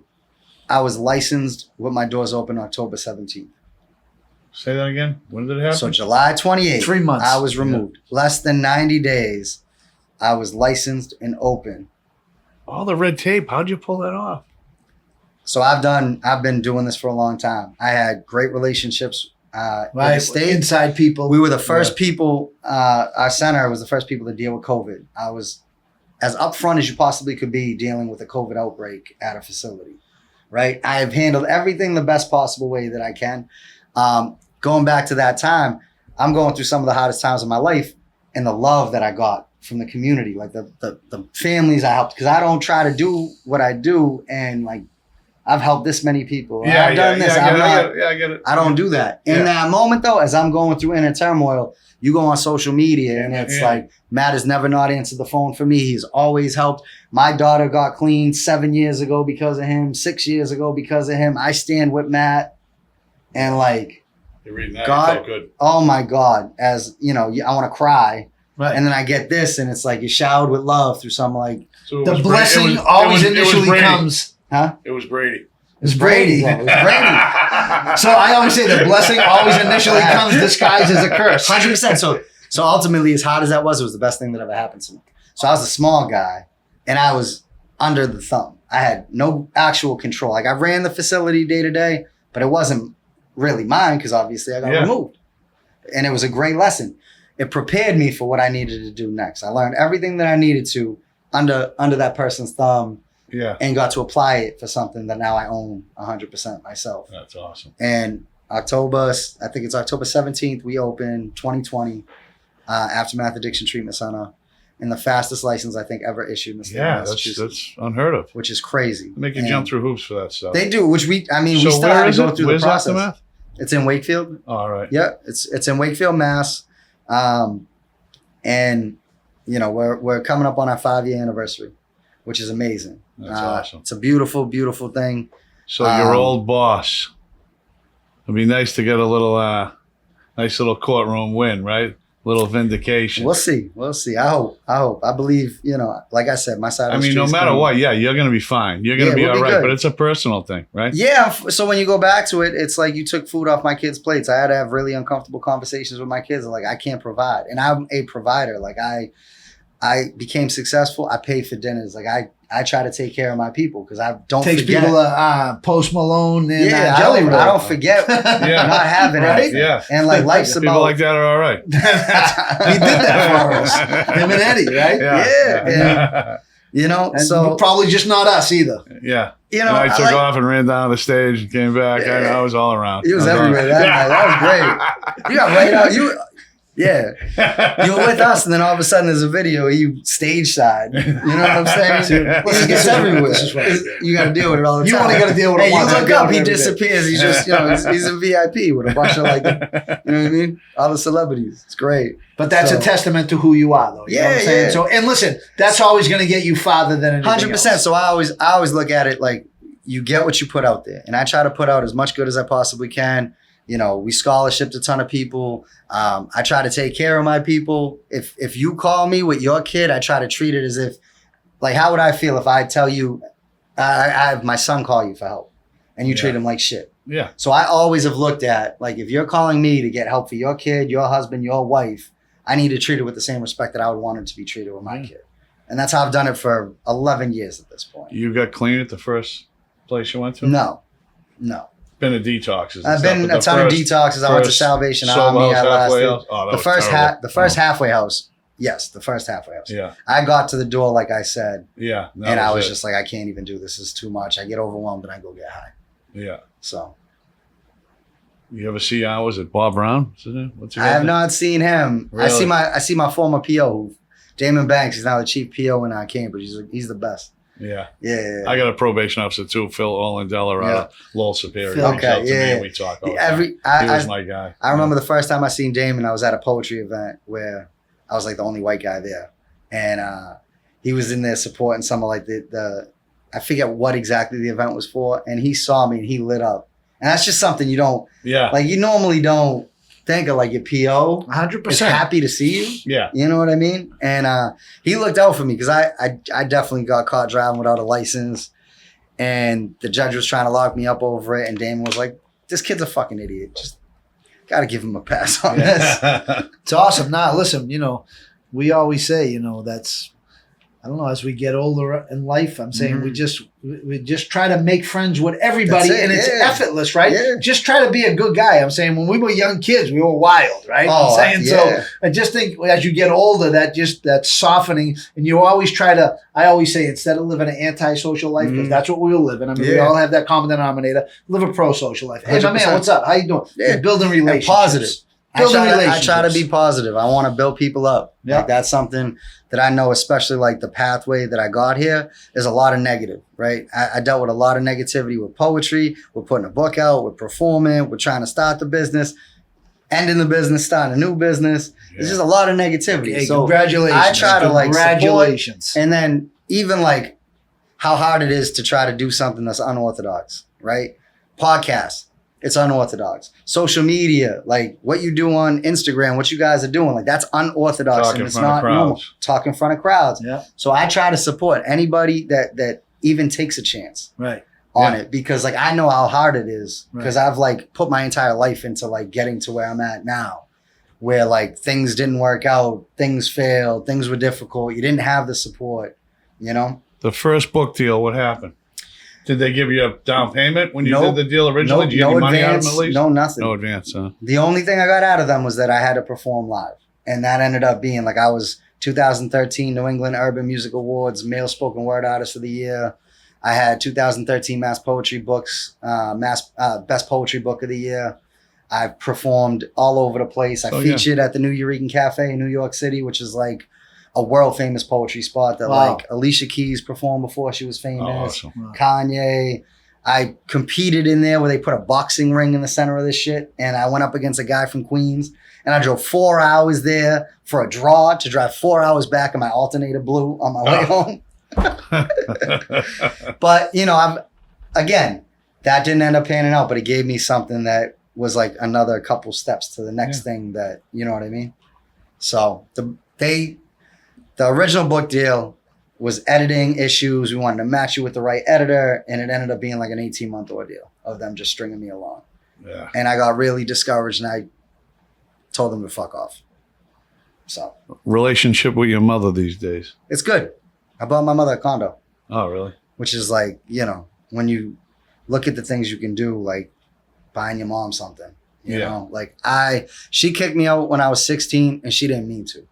I was licensed with my doors open October 17th. Say that again. When did it happen? So July 28th. 3 months. I was removed. Yeah. Less than 90 days, I was licensed and open. All the red tape. How'd you pull that off? So I've been doing this for a long time. I had great relationships with the state. Inside people. We were the first people, our center was the first people to deal with COVID. I was as upfront as you possibly could be dealing with a COVID outbreak at a facility, right? I have handled everything the best possible way that I can. Going back to that time, I'm going through some of the hardest times of my life, and the love that I got from the community, like the families I helped, because I don't try to do what I do and like, I've helped this many people. I've done this. I get it. I don't do that. In that moment, though, as I'm going through inner turmoil, you go on social media and it's like, Matt has never not answered the phone for me. He's always helped. My daughter got clean 7 years ago because of him, 6 years ago because of him. I stand with Matt. And like, you're reading that, God, so good. Oh my God. As you know, I want to cry. Right. And then I get this and it's like you're showered with love through some like. So the blessing always initially comes. Huh? It was Brady. It's Brady. So I always say the blessing always initially comes disguised as a curse. 100%. So ultimately, as hard as that was, it was the best thing that ever happened to me. So I was a small guy, and I was under the thumb. I had no actual control. Like I ran the facility day to day, but it wasn't really mine because obviously I got removed. And it was a great lesson. It prepared me for what I needed to do next. I learned everything that I needed to under that person's thumb. Yeah, and got to apply it for something that now I own 100% myself. That's awesome. And October 17th, we opened 2020 Aftermath Addiction Treatment Center, and the fastest license I think ever issued in the state of Massachusetts. That's unheard of. Which is crazy. They make you jump through hoops for that stuff. They do, which we still had to go through the process. Aftermath? It's in Wakefield. Oh, all right. Yeah, it's in Wakefield, Mass. And we're coming up on our 5-year anniversary, which is amazing. That's awesome. It's a beautiful, beautiful thing. So your old boss. It'd be nice to get a little, nice little courtroom win, right? Little vindication. We'll see. I hope. I believe, like I said, my side of the street. No matter what, you're going to be fine. You're going to be all right, good. But it's a personal thing, right? Yeah. So when you go back to it, it's like you took food off my kids' plates. I had to have really uncomfortable conversations with my kids. Like, I can't provide. And I'm a provider. Like, I became successful. I pay for dinners. Like, I try to take care of my people because I don't forget. Takes people Post Malone and Jelly Roll. I don't forget not having anything. Yeah. And like life's about. People like that are all right. He did that for us. Him and Eddie, right? Yeah. And, so probably just not us either. Yeah. I took off and ran down the stage and came back. I was all around. He was everywhere that night. That was great. You got right out. Yeah. You're with us, and then all of a sudden there's a video of you stage side. You know what I'm saying? It's everywhere. You got to deal with it all the time. You only got to deal with it once. You look up, he disappears. He's just, he's a VIP with a bunch of like, you know what I mean? All the celebrities. It's great. But that's a testament to who you are, though. You know what I'm saying? So, and listen, that's always going to get you farther than anything 100%. else. So I always look at it like you get what you put out there, and I try to put out as much good as I possibly can. We scholarshiped a ton of people. I try to take care of my people. If you call me with your kid, I try to treat it as if, like, how would I feel if I tell you, I have my son call you for help, and you treat him like shit? Yeah. So I always have looked at, like, if you're calling me to get help for your kid, your husband, your wife, I need to treat it with the same respect that I would want it to be treated with my kid. And that's how I've done it for 11 years at this point. You got clean at the first place you went to? No. Been to detoxes. I've been a ton of detoxes. I went to Salvation Army. The first halfway house. Yes, the first halfway house. Yeah. I got to the door, like I said. Yeah. And I was just like, I can't even do this. This is too much. I get overwhelmed and I go get high. Yeah. So. You ever see ours at Bob Brown? What's I have not seen him. Really? I see my former PO, Damon Banks. He's now the chief PO in Cambridge. He's the best. Yeah. Yeah. I got a probation officer too, Phil Orlandella, out of Lowell Superior. Okay, Reached out to me and we talk all the time. He was my guy. I remember the first time I seen Damon, I was at a poetry event where I was like the only white guy there. And he was in there supporting some of like the I forget what exactly the event was for. And he saw me and he lit up. And that's just something you don't, like you normally don't think of, like your PO. 100%. Is happy to see you. Yeah. You know what I mean? And he looked out for me because I definitely got caught driving without a license. And the judge was trying to lock me up over it. And Damon was like, this kid's a fucking idiot. Just got to give him a pass on this. It's awesome. Now, listen, we always say, that's, I don't know, as we get older in life, I'm saying we just try to make friends with everybody, and it's effortless, right? Yeah. Just try to be a good guy. I'm saying when we were young kids, we were wild, right? Oh, I'm saying so. I just think as you get older, that softening, and you always try to. I always say instead of living an antisocial life, because that's what we were living. I mean, we all have that common denominator. Live a pro-social life. Hey, my man, what's up? How you doing? Yeah. Building relationships. And positive. I try to be positive. I want to build people up. Yeah. Like that's something that I know, especially like the pathway that I got here, there's a lot of negative, right? I dealt with a lot of negativity with poetry. We're putting a book out. We're performing. We're trying to start the business, ending the business, starting a new business. Yeah. There's just a lot of negativity. Hey, so congratulations. I try to like congratulations. Support, and then even like how hard it is to try to do something that's unorthodox, right? Podcasts. It's unorthodox. Social media, like what you do on Instagram, what you guys are doing, like that's unorthodox and it's not normal. Talk in front of crowds. Yeah. So I try to support anybody that even takes a chance on it, because like I know how hard it is, because I've like put my entire life into like getting to where I'm at now, where like things didn't work out, things failed, things were difficult. You didn't have the support, The first book deal, what happened? Did they give you a down payment when you did the deal originally? Did you get any money out of them at least? No, nothing. No advance, huh? The only thing I got out of them was that I had to perform live. And that ended up being like I was 2013 New England Urban Music Awards, Male Spoken Word Artist of the Year. I had 2013 Mass Poetry Books, Best Poetry Book of the Year. I performed all over the place. I featured at the New Eureka Cafe in New York City, which is like a world famous poetry spot that like Alicia Keys performed before she was famous. Awesome. Kanye. I competed in there where they put a boxing ring in the center of this shit. And I went up against a guy from Queens, and I drove 4 hours there for a draw to drive 4 hours back, and my alternator blew on my way home. But, again, that didn't end up panning out, but it gave me something that was like another couple steps to the next thing that, you know what I mean? So the original book deal was editing issues. We wanted to match you with the right editor, and it ended up being like an 18-month ordeal of them just stringing me along. Yeah. And I got really discouraged, and I told them to fuck off. So relationship with your mother these days? It's good. I bought my mother a condo. Oh, really? Which is like, when you look at the things you can do, like buying your mom something, you know, like she kicked me out when I was 16, and she didn't mean to.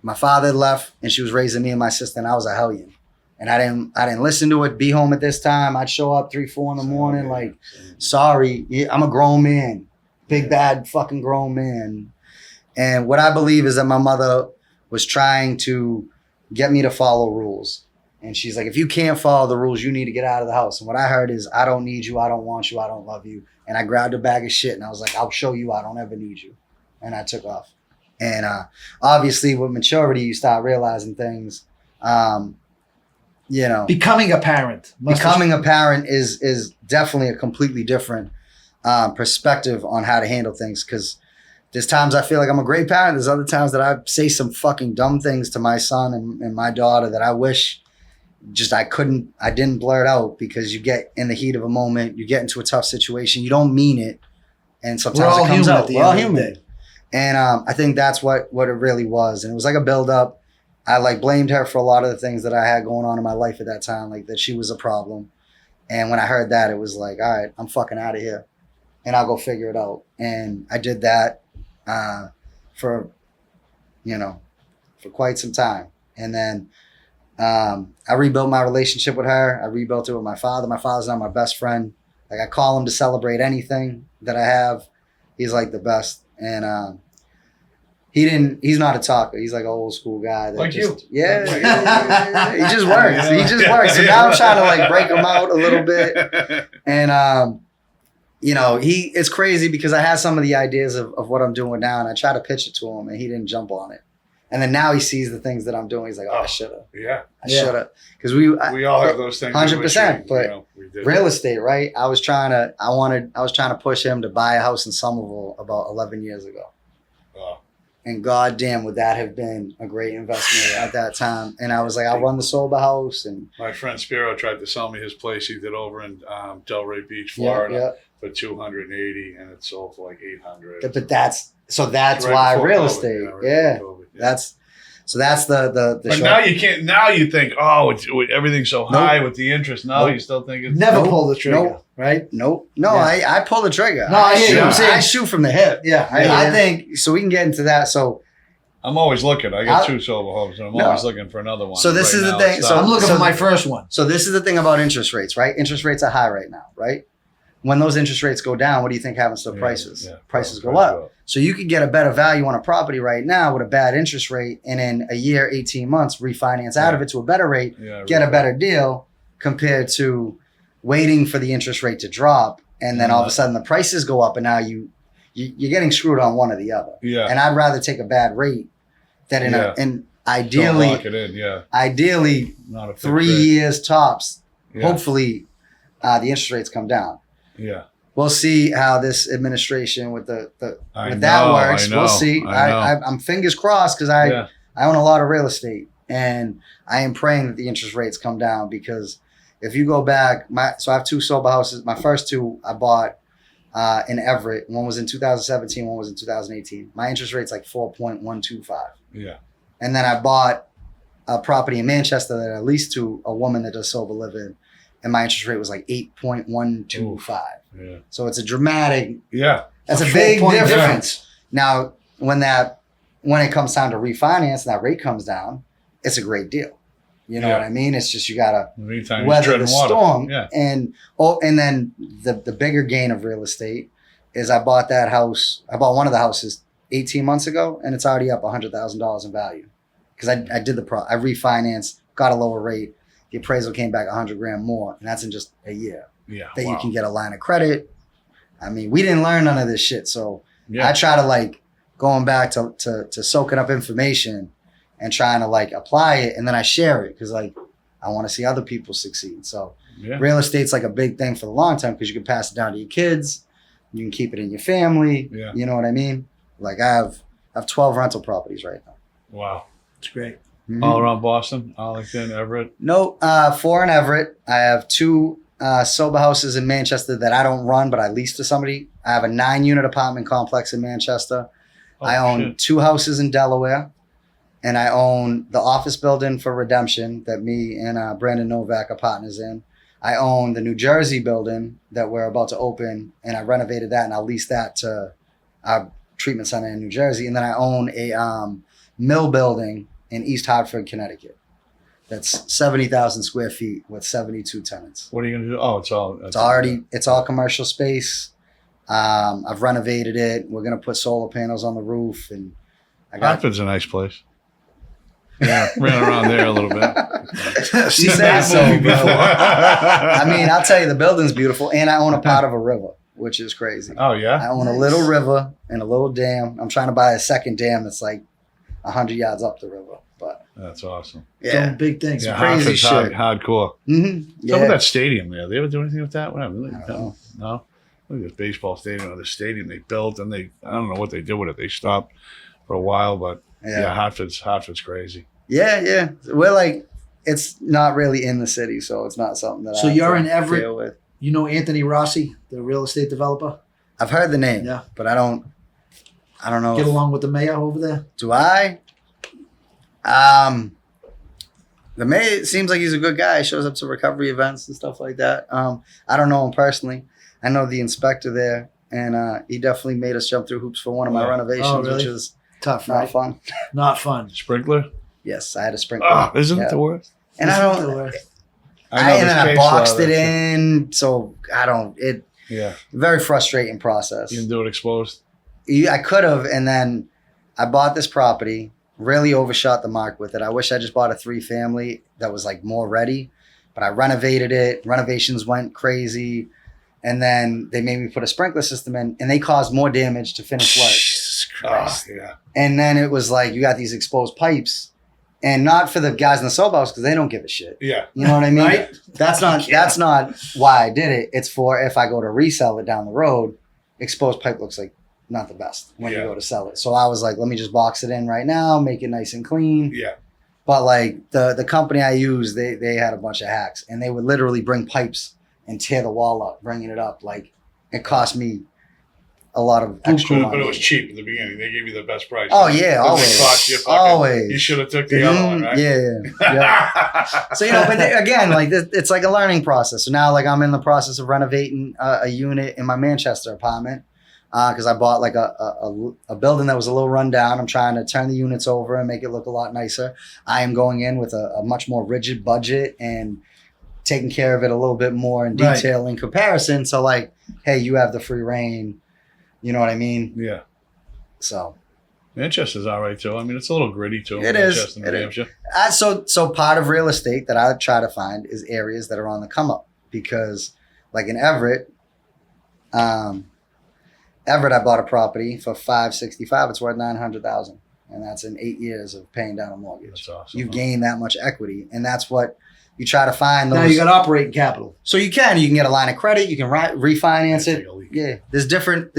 My father left, and she was raising me and my sister, and I was a hellion. And I didn't listen to it. Be home at this time. I'd show up 3, 4 in the morning. Like, sorry, I'm a grown man, big bad fucking grown man. And what I believe is that my mother was trying to get me to follow rules. And she's like, if you can't follow the rules, you need to get out of the house. And what I heard is, I don't need you. I don't want you. I don't love you. And I grabbed a bag of shit and I was like, I'll show you I don't ever need you. And I took off. And obviously with maturity, you start realizing things. You know, Becoming a parent. becoming a parent is definitely a completely different perspective on how to handle things. Because there's times I feel like I'm a great parent. There's other times that I say some fucking dumb things to my son and my daughter that I wish I didn't blur it out, because you get in the heat of a moment, you get into a tough situation, you don't mean it, and sometimes We're all it comes human out. at the We're all end of the human. day. And I think that's what it really was. And it was like a buildup. I like blamed her for a lot of the things that I had going on in my life at that time, like that she was a problem. And when I heard that, it was like, all right, I'm fucking out of here and I'll go figure it out. And I did that for quite some time. And then I rebuilt my relationship with her. I rebuilt it with my father. My father's now my best friend. Like, I call him to celebrate anything that I have. He's like the best. And he's not a talker. He's like an old school guy. That Like just, you. Yeah. He just works. Yeah. He just works. So now I'm trying to like break him out a little bit. And, it's crazy because I had some of the ideas of what I'm doing now, and I try to pitch it to him and he didn't jump on it. And then now he sees the things that I'm doing. He's like, oh, I should have. Yeah. I should have. Because we all have those things. 100%. But we did. real estate, right? I was trying to push him to buy a house in Somerville about 11 years ago. Oh. And goddamn, would that have been a great investment at that time? And I was like, I'll run the sober house. And My friend Spiro tried to sell me his place he did over in Delray Beach, yeah, Florida, for $280, and it sold for like $800. but that's Right why before real COVID, estate. right Yeah. before COVID, That's the But short- now you can't. Now you think, oh, everything's so high with the interest. Now Nope. you still think it's Never Nope. pull the trigger, Nope. right? Nope. No, Yeah. I pull the trigger. No, I hear you. I'm saying- I shoot from the hip. Yeah. I think so. We can get into that. So I'm always looking. I got I'll- 2 sober homes, and I'm No. always looking for another one. So this is the now thing. it's So not. I'm looking so- for my first one. So this is the thing about interest rates, right? Interest rates are high right now, right? When those interest rates go down, what do you think happens to Yeah, prices? yeah. Prices go Prices up. So you could get a better value on a property right now with a bad interest rate, and in a year, 18 months, refinance out of it to a better rate, Yeah, get a right. better deal compared to waiting for the interest rate to drop, and then all of a sudden the prices go up, and now you're getting screwed on one or the other. Yeah. And I'd rather take a bad rate than Yeah. and Don't ideally, lock it in. Yeah. not Not a fixed 3 rate. years tops. Yeah. Hopefully, the interest rates come down. Yeah. We'll see how this administration with that know, works. I know, We'll see. I know. I'm fingers crossed because I Yeah. own a lot of real estate, and I am praying that the interest rates come down, because if you go back, so I have 2 sober houses. My first 2 I bought in Everett. One was in 2017. One was in 2018. My interest rate's like 4.125. Yeah. And then I bought a property in Manchester that I leased to a woman that does sober living, and my interest rate was like 8.125. Yeah. So it's a dramatic. Yeah. That's a A big 4 point difference. Now, when it comes time to refinance and that rate comes down, it's a great deal. You know Yeah. what I mean? It's just you gotta In the meantime, you're weather treading the water. storm. Yeah. And then the bigger gain of real estate is I bought that house. I bought one of the houses 18 months ago, and it's already up $100,000 in value because I did I refinanced, got a lower rate. The appraisal came back 100 grand more, and that's in just a year. Yeah. That wow. you can get a line of credit. I mean, we didn't learn none of this shit, so Yeah. I try to like going back to soaking up information and trying to like apply it, and then I share it because like I want to see other people succeed. So Yeah. real estate's like a big thing for the long term because you can pass it down to your kids, you can keep it in your family. Yeah. You know what I mean? Like I have 12 rental properties right now. Wow. It's great. Mhm. All around Boston, Arlington, Everett. No, 4 in Everett. I have 2 sober houses in Manchester that I don't run, but I lease to somebody. I have a 9-unit apartment complex in Manchester. Oh, I own shit. 2 houses in Delaware, and I own the office building for Redemption that me and Brandon Novak are partners in. I own the New Jersey building that we're about to open, and I renovated that, and I leased that to our treatment center in New Jersey. And then I own a mill building in East Hartford, Connecticut. That's 70,000 square feet with 72 tenants. What are you gonna do? Oh, It's all commercial space. I've renovated it. We're gonna put solar panels on the roof, and Hartford's a nice place. Yeah, ran around there a little bit. You Seen say that so, movie bro. before. I mean, I'll tell you, the building's beautiful, and I own a part of a river, which is crazy. Oh I yeah. own a little river and a little dam. I'm trying to buy a second dam that's like 100 yards up the river, but That's awesome. yeah. Doing big things. Yeah, crazy Hartford's shit. hardcore. Mm-hmm. Some of Yeah. that stadium there. They ever do anything with that? What happened? I don't know. No. Look at this baseball stadium or the stadium they built, and I don't know what they did with it. They stopped for a while, but yeah, Hartford's crazy. Yeah. We're like, it's not really in the city, so it's not something that So I have you're to in Everett? deal with. You know Anthony Rossi, the real estate developer? I've heard the name, Yeah. but I don't know. Get along with the mayor over there? Do I? The mayor seems like he's a good guy. He shows up to recovery events and stuff like that. I don't know him personally. I know the inspector there, and he definitely made us jump through hoops for one of my Oh. renovations, Oh, really? which is Tough, not right? fun. Not fun. Sprinkler? Yes, I had a sprinkler. Isn't Yeah. it the worst? And I Isn't don't. the worst. know and this then I case boxed law, it that's- in, so I don't. It Yeah. very frustrating process. You can do it exposed. I could have, and then I bought this property, really overshot the mark with it. I wish I just bought a 3-family that was like more ready, but I renovated it. Renovations went crazy, and then they made me put a sprinkler system in, and they caused more damage to finished work. Jesus Oh, Christ. yeah. And then it was like you got these exposed pipes, and not for the guys in the soap house because they don't give a shit. Yeah. You know what I mean? Right? That's not why I did it. It's for if I go to resell it down the road, exposed pipe looks like not the best when you Yeah. go to sell it. So I was like, let me just box it in right now, make it nice and clean. Yeah. But like the company I use, they had a bunch of hacks, and they would literally bring pipes and tear the wall up, bringing it up. Like it cost me a lot of extra But money. it was cheap in the beginning. They gave you the best price. Oh yeah, Doesn't always, cost you fucking- always. You should have took the other one, Mhm, right? Yeah. So but again, like it's like a learning process. So now, like I'm in the process of renovating a unit in my Manchester apartment because I bought like a building that was a little run down. I'm trying to turn the units over and make it look a lot nicer. I am going in with a much more rigid budget and taking care of it a little bit more in Right. detail in comparison. So like, hey, you have the free reign. You know what I mean? Yeah. So. Manchester's all right too. I mean, it's a little gritty too. It is. Manchester, New It is. Hampshire. So part of real estate that I try to find is areas that are on the come up because, like in Everett, I bought a property for $565. It's worth $900,000, and that's in 8 years of paying down a mortgage. That's awesome. You gain that much equity, and that's what you try to find. Now Those, you got operating capital. so you can get a line of credit, you can refinance Take it. a leak. Yeah, there's different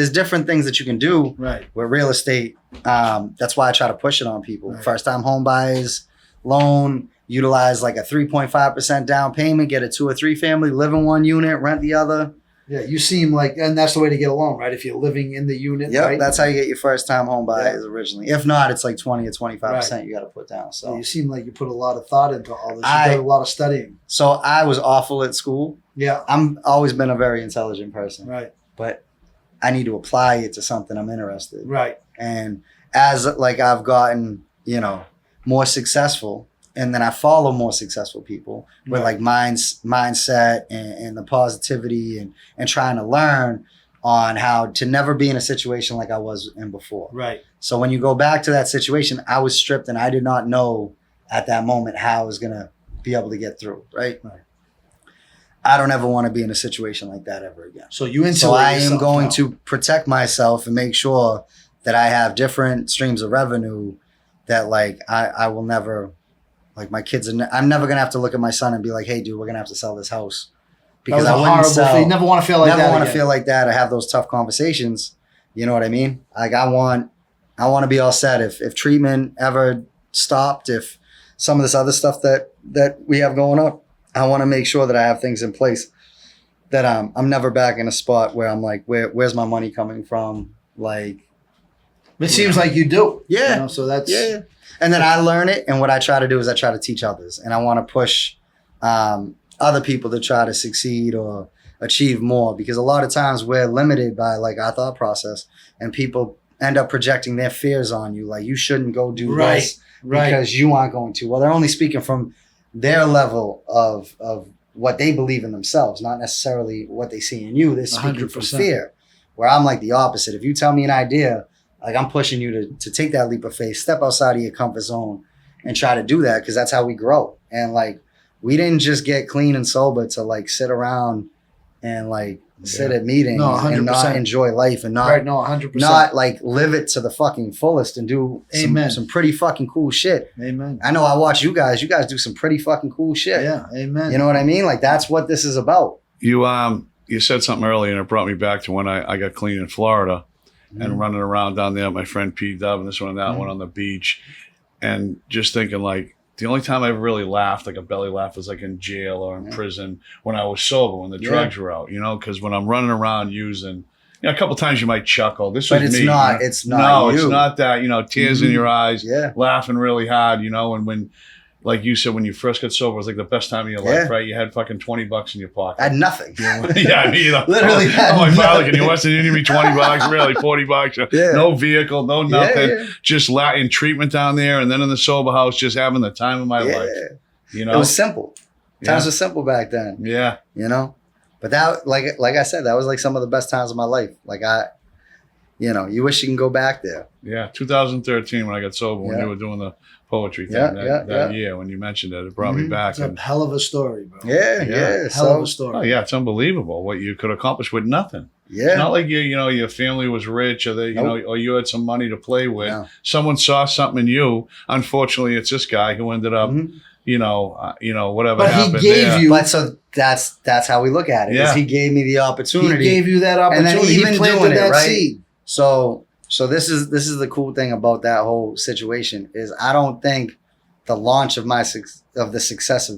things that you can do Right. with real estate. That's why I try to push it on people. Right. First time home buyers, loan, utilize like a 3.5% down payment, get a 2 or 3 family, live in one unit, rent the other. Yeah, you seem like, and that's the way to get along, right? If you're living in the unit, Yep, right? that's how you get your first time home buyers originally. If not, it's like 20 or 25% you got to put down. So So you seem like you put a lot of thought into all this. You I- did a lot of studying. so I was awful at school. Yeah, I'm always been a very intelligent person, right, but I need to apply it to something I'm interested in. right. And as like I've gotten, more successful, and then I follow more successful people with like mindset and the positivity and trying to learn on how to never be in a situation like I was in before. Right. So when you go back to that situation, I was stripped and I did not know at that moment how I was gonna be able to get through. Right. Right. I don't ever want to be in a situation like that ever again. So you insulate So I am yourself going now. to protect myself and make sure that I have different streams of revenue that like I will never, like my kids, I'm never going to have to look at my son and be like, hey dude, we're going to have to sell this house. Because that I was a wouldn't horrible sell, thing. You never want to feel like that. never want to again. feel like that or have those tough conversations. You know what I mean? Like I want to be all set. If treatment ever stopped, if some of this other stuff that we have going up, I want to make sure that I have things in place that I'm never back in a spot where I'm like, where's my money coming from? Like, It seems like you do. Yeah. You know, so that's yeah. And then I learn it, and what I try to do is I try to teach others, and I want to push other people to try to succeed or achieve more, because a lot of times we're limited by like our thought process, and people end up projecting their fears on you, like you shouldn't go do Right. this right. because you aren't going to. Well, they're only speaking from their level of what they believe in themselves, not necessarily what they see in you. They're speaking from 100%. fear. Where I'm like the opposite. If you tell me an idea, Like I'm pushing you to take that leap of faith, step outside of your comfort zone and try to do that because that's how we grow. And like we didn't just get clean and sober to like sit around and like sit at meetings and not enjoy life and not 100%. not like live it to the fucking fullest and do some pretty fucking cool shit. Amen. I know I watch you guys do some pretty fucking cool shit. Yeah, amen. You know what I mean? Like that's what this is about. You said something earlier and it brought me back to when I got clean in Florida and running around down there with my friend P Dub and this one and that one on the beach and just thinking like the only time I ever really laughed, like a belly laugh, was like in jail or in prison when I was sober, when the drugs were out, you know, because when I'm running around using, you know, a couple times you might chuckle. This was But it's me. not, you know? it's not No, you. it's not that, you know, tears in your eyes, Yeah. laughing really hard, you know, and when, like you said, when you first got sober, it was like the best time of your life, right? You had fucking $20 in your pocket. I had nothing. Yeah, I mean, Literally had oh, my father, can you nothing. Western Union me $20? Really, $40? Yeah. No vehicle, no nothing. Yeah. Just in treatment down there, and then in the sober house, just having the time of my life. You know, It was simple. Times were simple back then. Yeah. You know? But that like I said, that was like some of the best times of my life. Like you wish you can go back there. Yeah. 2013 when I got sober, when you were doing the poetry thing that year, when you mentioned it brought me back. It's a hell of a story, bro. Yeah. Hell of a story. Oh yeah, it's unbelievable what you could accomplish with nothing. Yeah. It's not like your family was rich or they, or you had some money to play with. No. Someone saw something in you. Unfortunately, it's this guy who ended up, whatever But happened. he gave you. But so that's how we look at it. Yeah. Is he gave me the opportunity. He gave you that And then opportunity. even He planted doing it, that right? seed. So this is the cool thing about that whole situation is I don't think the launch of the success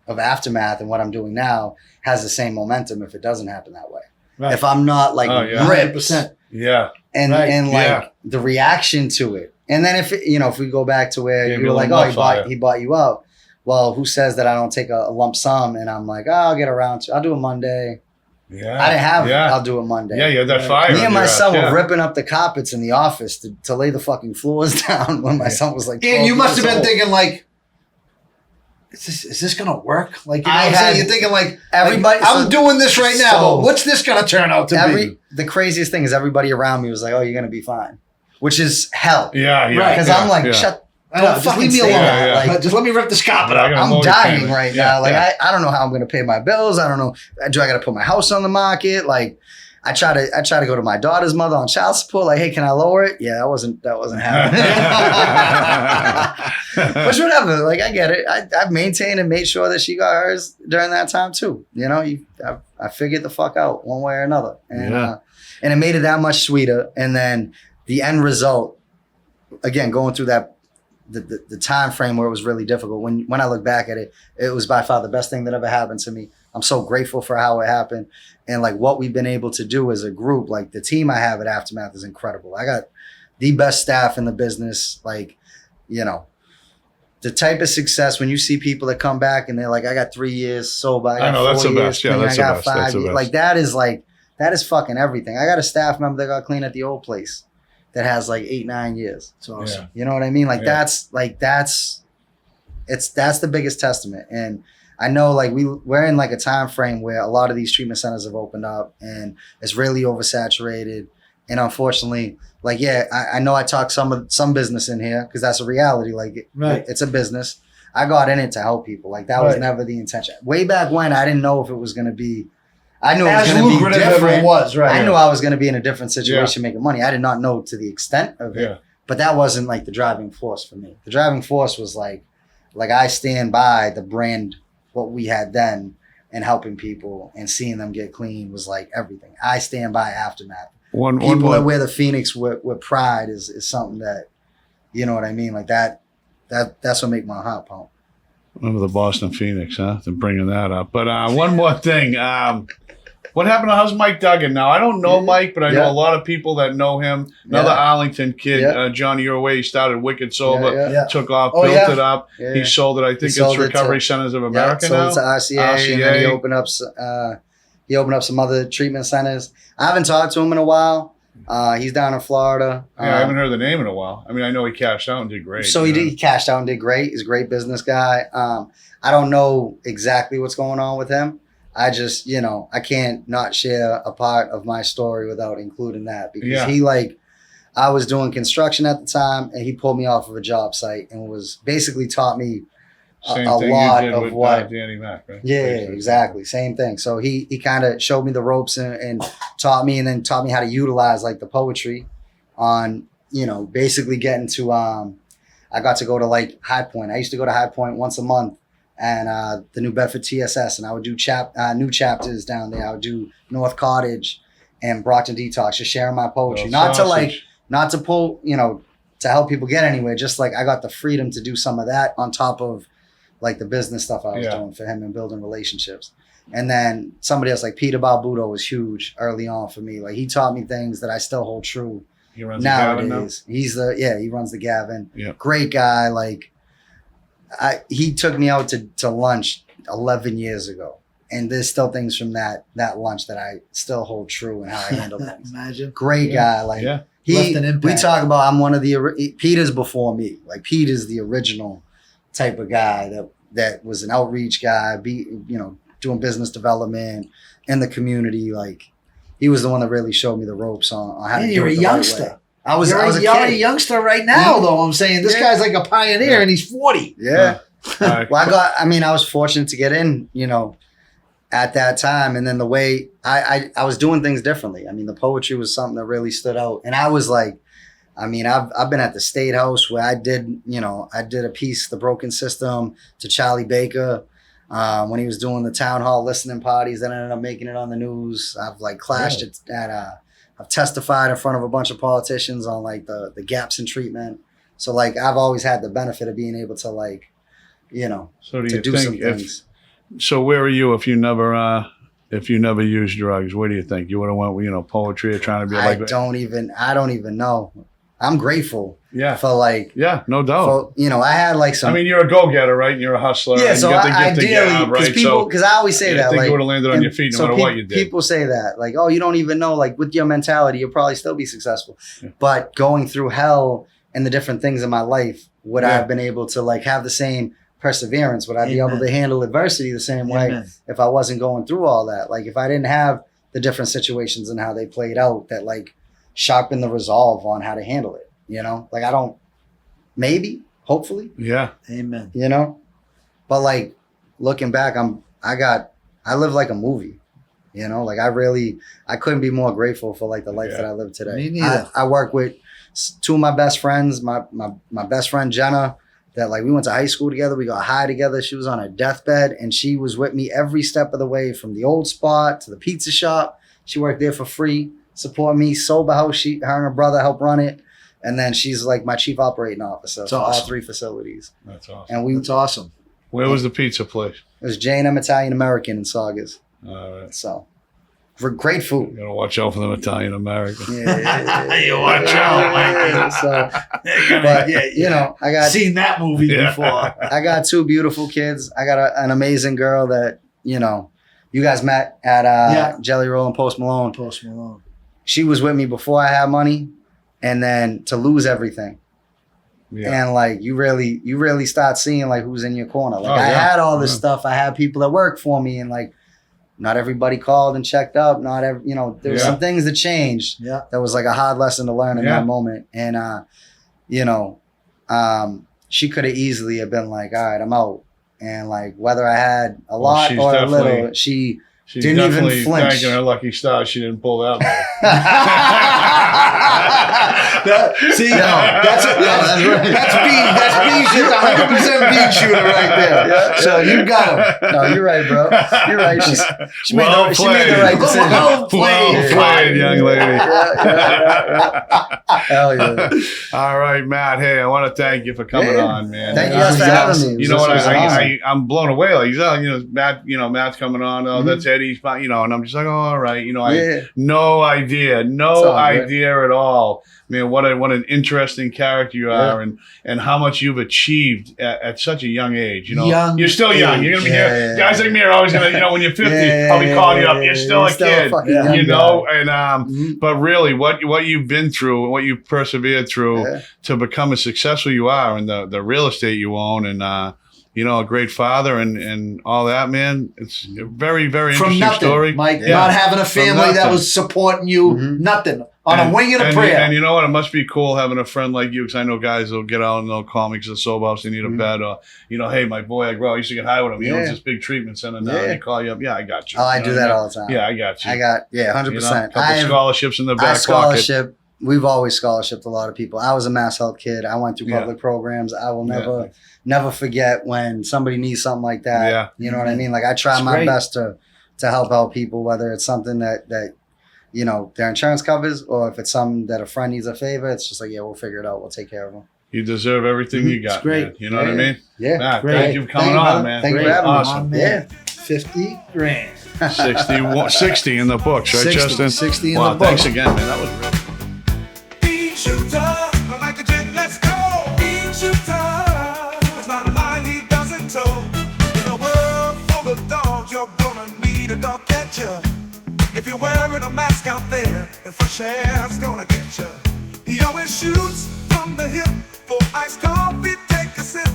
of Aftermath and what I'm doing now has the same momentum if it doesn't happen that way. Right. If I'm not like ripped 100%. Yeah. and like the reaction to it. And then if we go back to where you were like, oh, he bought you out. Well, who says that I don't take a lump sum and I'm like, oh, I'll get around to I'll do it Monday. Yeah. I didn't have I'll do it Monday. Yeah, you had that fire. Me and in my your son ass, were ripping up the carpets in the office to lay the fucking floors down when my son was like 12 And you must have years been old. thinking like, is this gonna work? Like, you know I what I'm had- saying? You're thinking like, everybody- I'm doing this right now, so- but what's this gonna turn out to be? The craziest thing is everybody around me was like, oh, you're going to be fine, which is hell. Yeah, yeah. Right, Because yeah, I'm like, yeah. shut I know, don't just fucking leave me say alone. that. Yeah, Like, Just let me rip this carpet I up. got a I'm mortgage dying payment. right Yeah, now. Like yeah. I don't know how I'm gonna pay my bills. I don't know. Do I gotta put my house on the market? Like I try to go to my daughter's mother on child support. Like, hey, can I lower it? Yeah, that wasn't happening. But whatever. Like I get it. I've maintained and made sure that she got hers during that time too. You know, I figured the fuck out one way or another, and and it made it that much sweeter. And then the end result, again, going through that. The time frame where it was really difficult. When I look back at it, it was by far the best thing that ever happened to me. I'm so grateful for how it happened and like what we've been able to do as a group. Like the team I have at Aftermath is incredible. I got the best staff in the business. Like, the type of success when you see people that come back and they're like, I got 3 years sober. I got that's 4 the years best. Yeah, clean, that's I the got best. 5 That's the years. best. That is fucking everything. I got a staff member that got clean at the old place that has like 8-9 years. It's awesome. Yeah. You know what I mean? Like that's the biggest testament. And I know like we're in like a time frame where a lot of these treatment centers have opened up and it's really oversaturated. And unfortunately, like I know I talk some business in here because that's a reality. Like it's a business. I got in it to help people. Like that was never the intention. Way back when I didn't know if it was gonna be I knew it was As going to be lucrative as different. it was, right? I knew I was going to be in a different situation making money. I did not know to the extent of it, Yeah. but that wasn't like the driving force for me. The driving force was like I stand by the brand, what we had then, and helping people and seeing them get clean was like everything. I stand by Aftermath. People that wear the Phoenix with pride is something that, you know what I mean? Like that's what make my heart pump. Remember the Boston Phoenix, huh? They're bringing that up. But one more thing. What happened to how's Mike Duggan now? I don't know Mike, but I know a lot of people that know him. Another Arlington kid, Johnny Your Way, started Wicked Sober, took off, built it up. Yeah. He sold it. I think it's Recovery Centers of America now. Sold it to RCA, and then he opened up some other treatment centers. I haven't talked to him in a while. He's down in Florida. Yeah, I haven't heard the name in a while. I mean, I know he cashed out and did great. So he cashed out and did great. He's a great business guy. I don't know exactly what's going on with him. I just, I can't not share a part of my story without including that because he I was doing construction at the time, and he pulled me off of a job site and was basically taught me Same a thing lot you did of with what. Danny Mac, right? Yeah, Basically. exactly. Same thing. So he kind of showed me the ropes and taught me, and then taught me how to utilize like the poetry on, basically getting to, I got to go to like High Point. I used to go to High Point once a month and the New Bedford TSS, and I would do new chapters down there. I would do North Cottage and Brockton Detox, just sharing my poetry. Not to pull, to help people get anywhere. Just like I got the freedom to do some of that on top of like the business stuff I was doing for him and building relationships. And then somebody else like Peter Barbuto was huge early on for me. Like he taught me things that I still hold true He runs the Gavin now? nowadays. He runs the Gavin. Yeah. Great guy. Like he took me out to lunch 11 years ago. And there's still things from that lunch that I still hold true in how I handle things. Imagine. Great guy. Like Left an impact. we talk about, I'm one of the, Peter's before me. Like Peter's the original type of guy that was an outreach guy, doing business development in the community. Like he was the one that really showed me the ropes on how to do it You're a the right youngster. way. I was a You're a kid. youngster right now, though. I'm saying this guy's like a pioneer, and he's 40. Yeah. Right. Well, I was fortunate to get in, at that time. And then the way I was doing things differently. I mean, the poetry was something that really stood out. And I was like, I've been at the State House where I did a piece, The Broken System, to Charlie Baker when he was doing the town hall listening parties that ended up making it on the news. I've like clashed I've testified in front of a bunch of politicians on like the gaps in treatment. So like I've always had the benefit of being able to like, So do to you do some think things. So where are you if you never used drugs? Where do you think you would have went with poetry or trying to be I like? don't even know. I'm grateful Yeah, for like, no doubt. I had like some. I mean, you're a go-getter, right? And you're a hustler. Yeah, and so you got the gift of ideally, gab, right? because I always say that, I think like, you would have landed on your feet no matter what you did. People say that, like, oh, you don't even know, like, with your mentality, you'll probably still be successful. Yeah. But going through hell and the different things in my life, would I Yeah. have been able to like have the same perseverance? Would I be able Amen. to handle adversity the same way Amen. if I wasn't going through all that? Like, if I didn't have the different situations and how they played out, that like sharpened the resolve on how to handle it. Like I don't. Maybe, hopefully. Yeah. Amen. But like looking back, I live like a movie, like I couldn't be more grateful for like the life that I live today. Me neither. I work with two of my best friends, my best friend Jenna, that like we went to high school together. We got high together. She was on her deathbed and she was with me every step of the way from the old spot to the pizza shop. She worked there for free, support me, sober house. Her and her brother helped run it. And then she's like my chief operating officer for all three facilities. That's awesome. And That's awesome. Where was the pizza place? It was J&M Italian American in Saugus. All right. So, for great food. You gotta watch out for them Italian Americans. Yeah. You watch out, Mikey. So, but I got seen that movie before. I got two beautiful kids. I got an amazing girl that you guys met at Jelly Roll and Post Malone. Post Malone. She was with me before I had money, and then to lose everything. Yeah. And like you really start seeing like who's in your corner. Like I yeah. had all this stuff. I had people that worked for me, and like not everybody called and checked up. Not every there were some things that changed. Yeah. That was like a hard lesson to learn in that moment. And she could have easily have been like, all right, I'm out. And like whether I had a lot or a little, she didn't even flinch. Thanking her lucky stars she didn't pull that one. That's right. That's Beanshooter, 100% Beanshooter right there. Yeah. So you got him. No, you're right, bro. You're right. She made Well the right decision. Well played, young lady. Hell yeah. All right, Matt. Hey, I want to thank you for coming on, man. Thank you guys for having me. You know what? This was awesome. I'm blown away. Like Matt. Matt's coming on. Oh, that's Eddie's. And I'm just like, oh, all right. I had no idea at all. Man, what an interesting character you are, and how much you've achieved at such a young age. You're still young. You're gonna be here. Guys like me are always gonna, when you're 50, I'll be calling you up. You're still a kid. And but really, what you've been through, what you've persevered through to become as successful you are, and the real estate you own, and a great father and all that, man. It's a very, very From interesting nothing, story. Mike, not having a family that was supporting you, Mm-hmm. nothing. on a wing and a prayer. And you know what? It must be cool having a friend like you, because I know guys will get out and they'll call me because they're sober house, they need a bed, or hey, my boy, I used to get high with him. He owns this big treatment center now. And they call you up. Yeah, I got you. Oh, I do that all the time. Yeah, I got you. 100%. Couple scholarships in the back scholarship. pocket. We've always scholarshiped a lot of people. I was a Mass Health kid. I went through public programs. I will never forget when somebody needs something like that. Yeah. You know what I mean? Like I try my best to help out people, whether it's something that their insurance covers, or if it's something that a friend needs a favor. It's just like, yeah, we'll figure it out. We'll take care of them. You deserve everything you got. It's great. Man. You know what I mean? Yeah. Matt, thank you for coming on, man. Thank you for having me. Awesome. Yeah. 50 grand. 60 in the books, right, 60, Justin? 60 in the books. Thanks again, man. That was real. Beanshooter, like a jet, let's go. Beanshooter, it's not a line he doesn't tow. In a world full of dogs, you're gonna need a dog catcher. If you're wearing a mask out there, and fresh air's gonna get you. He always shoots from the hip. For iced coffee, take a sip.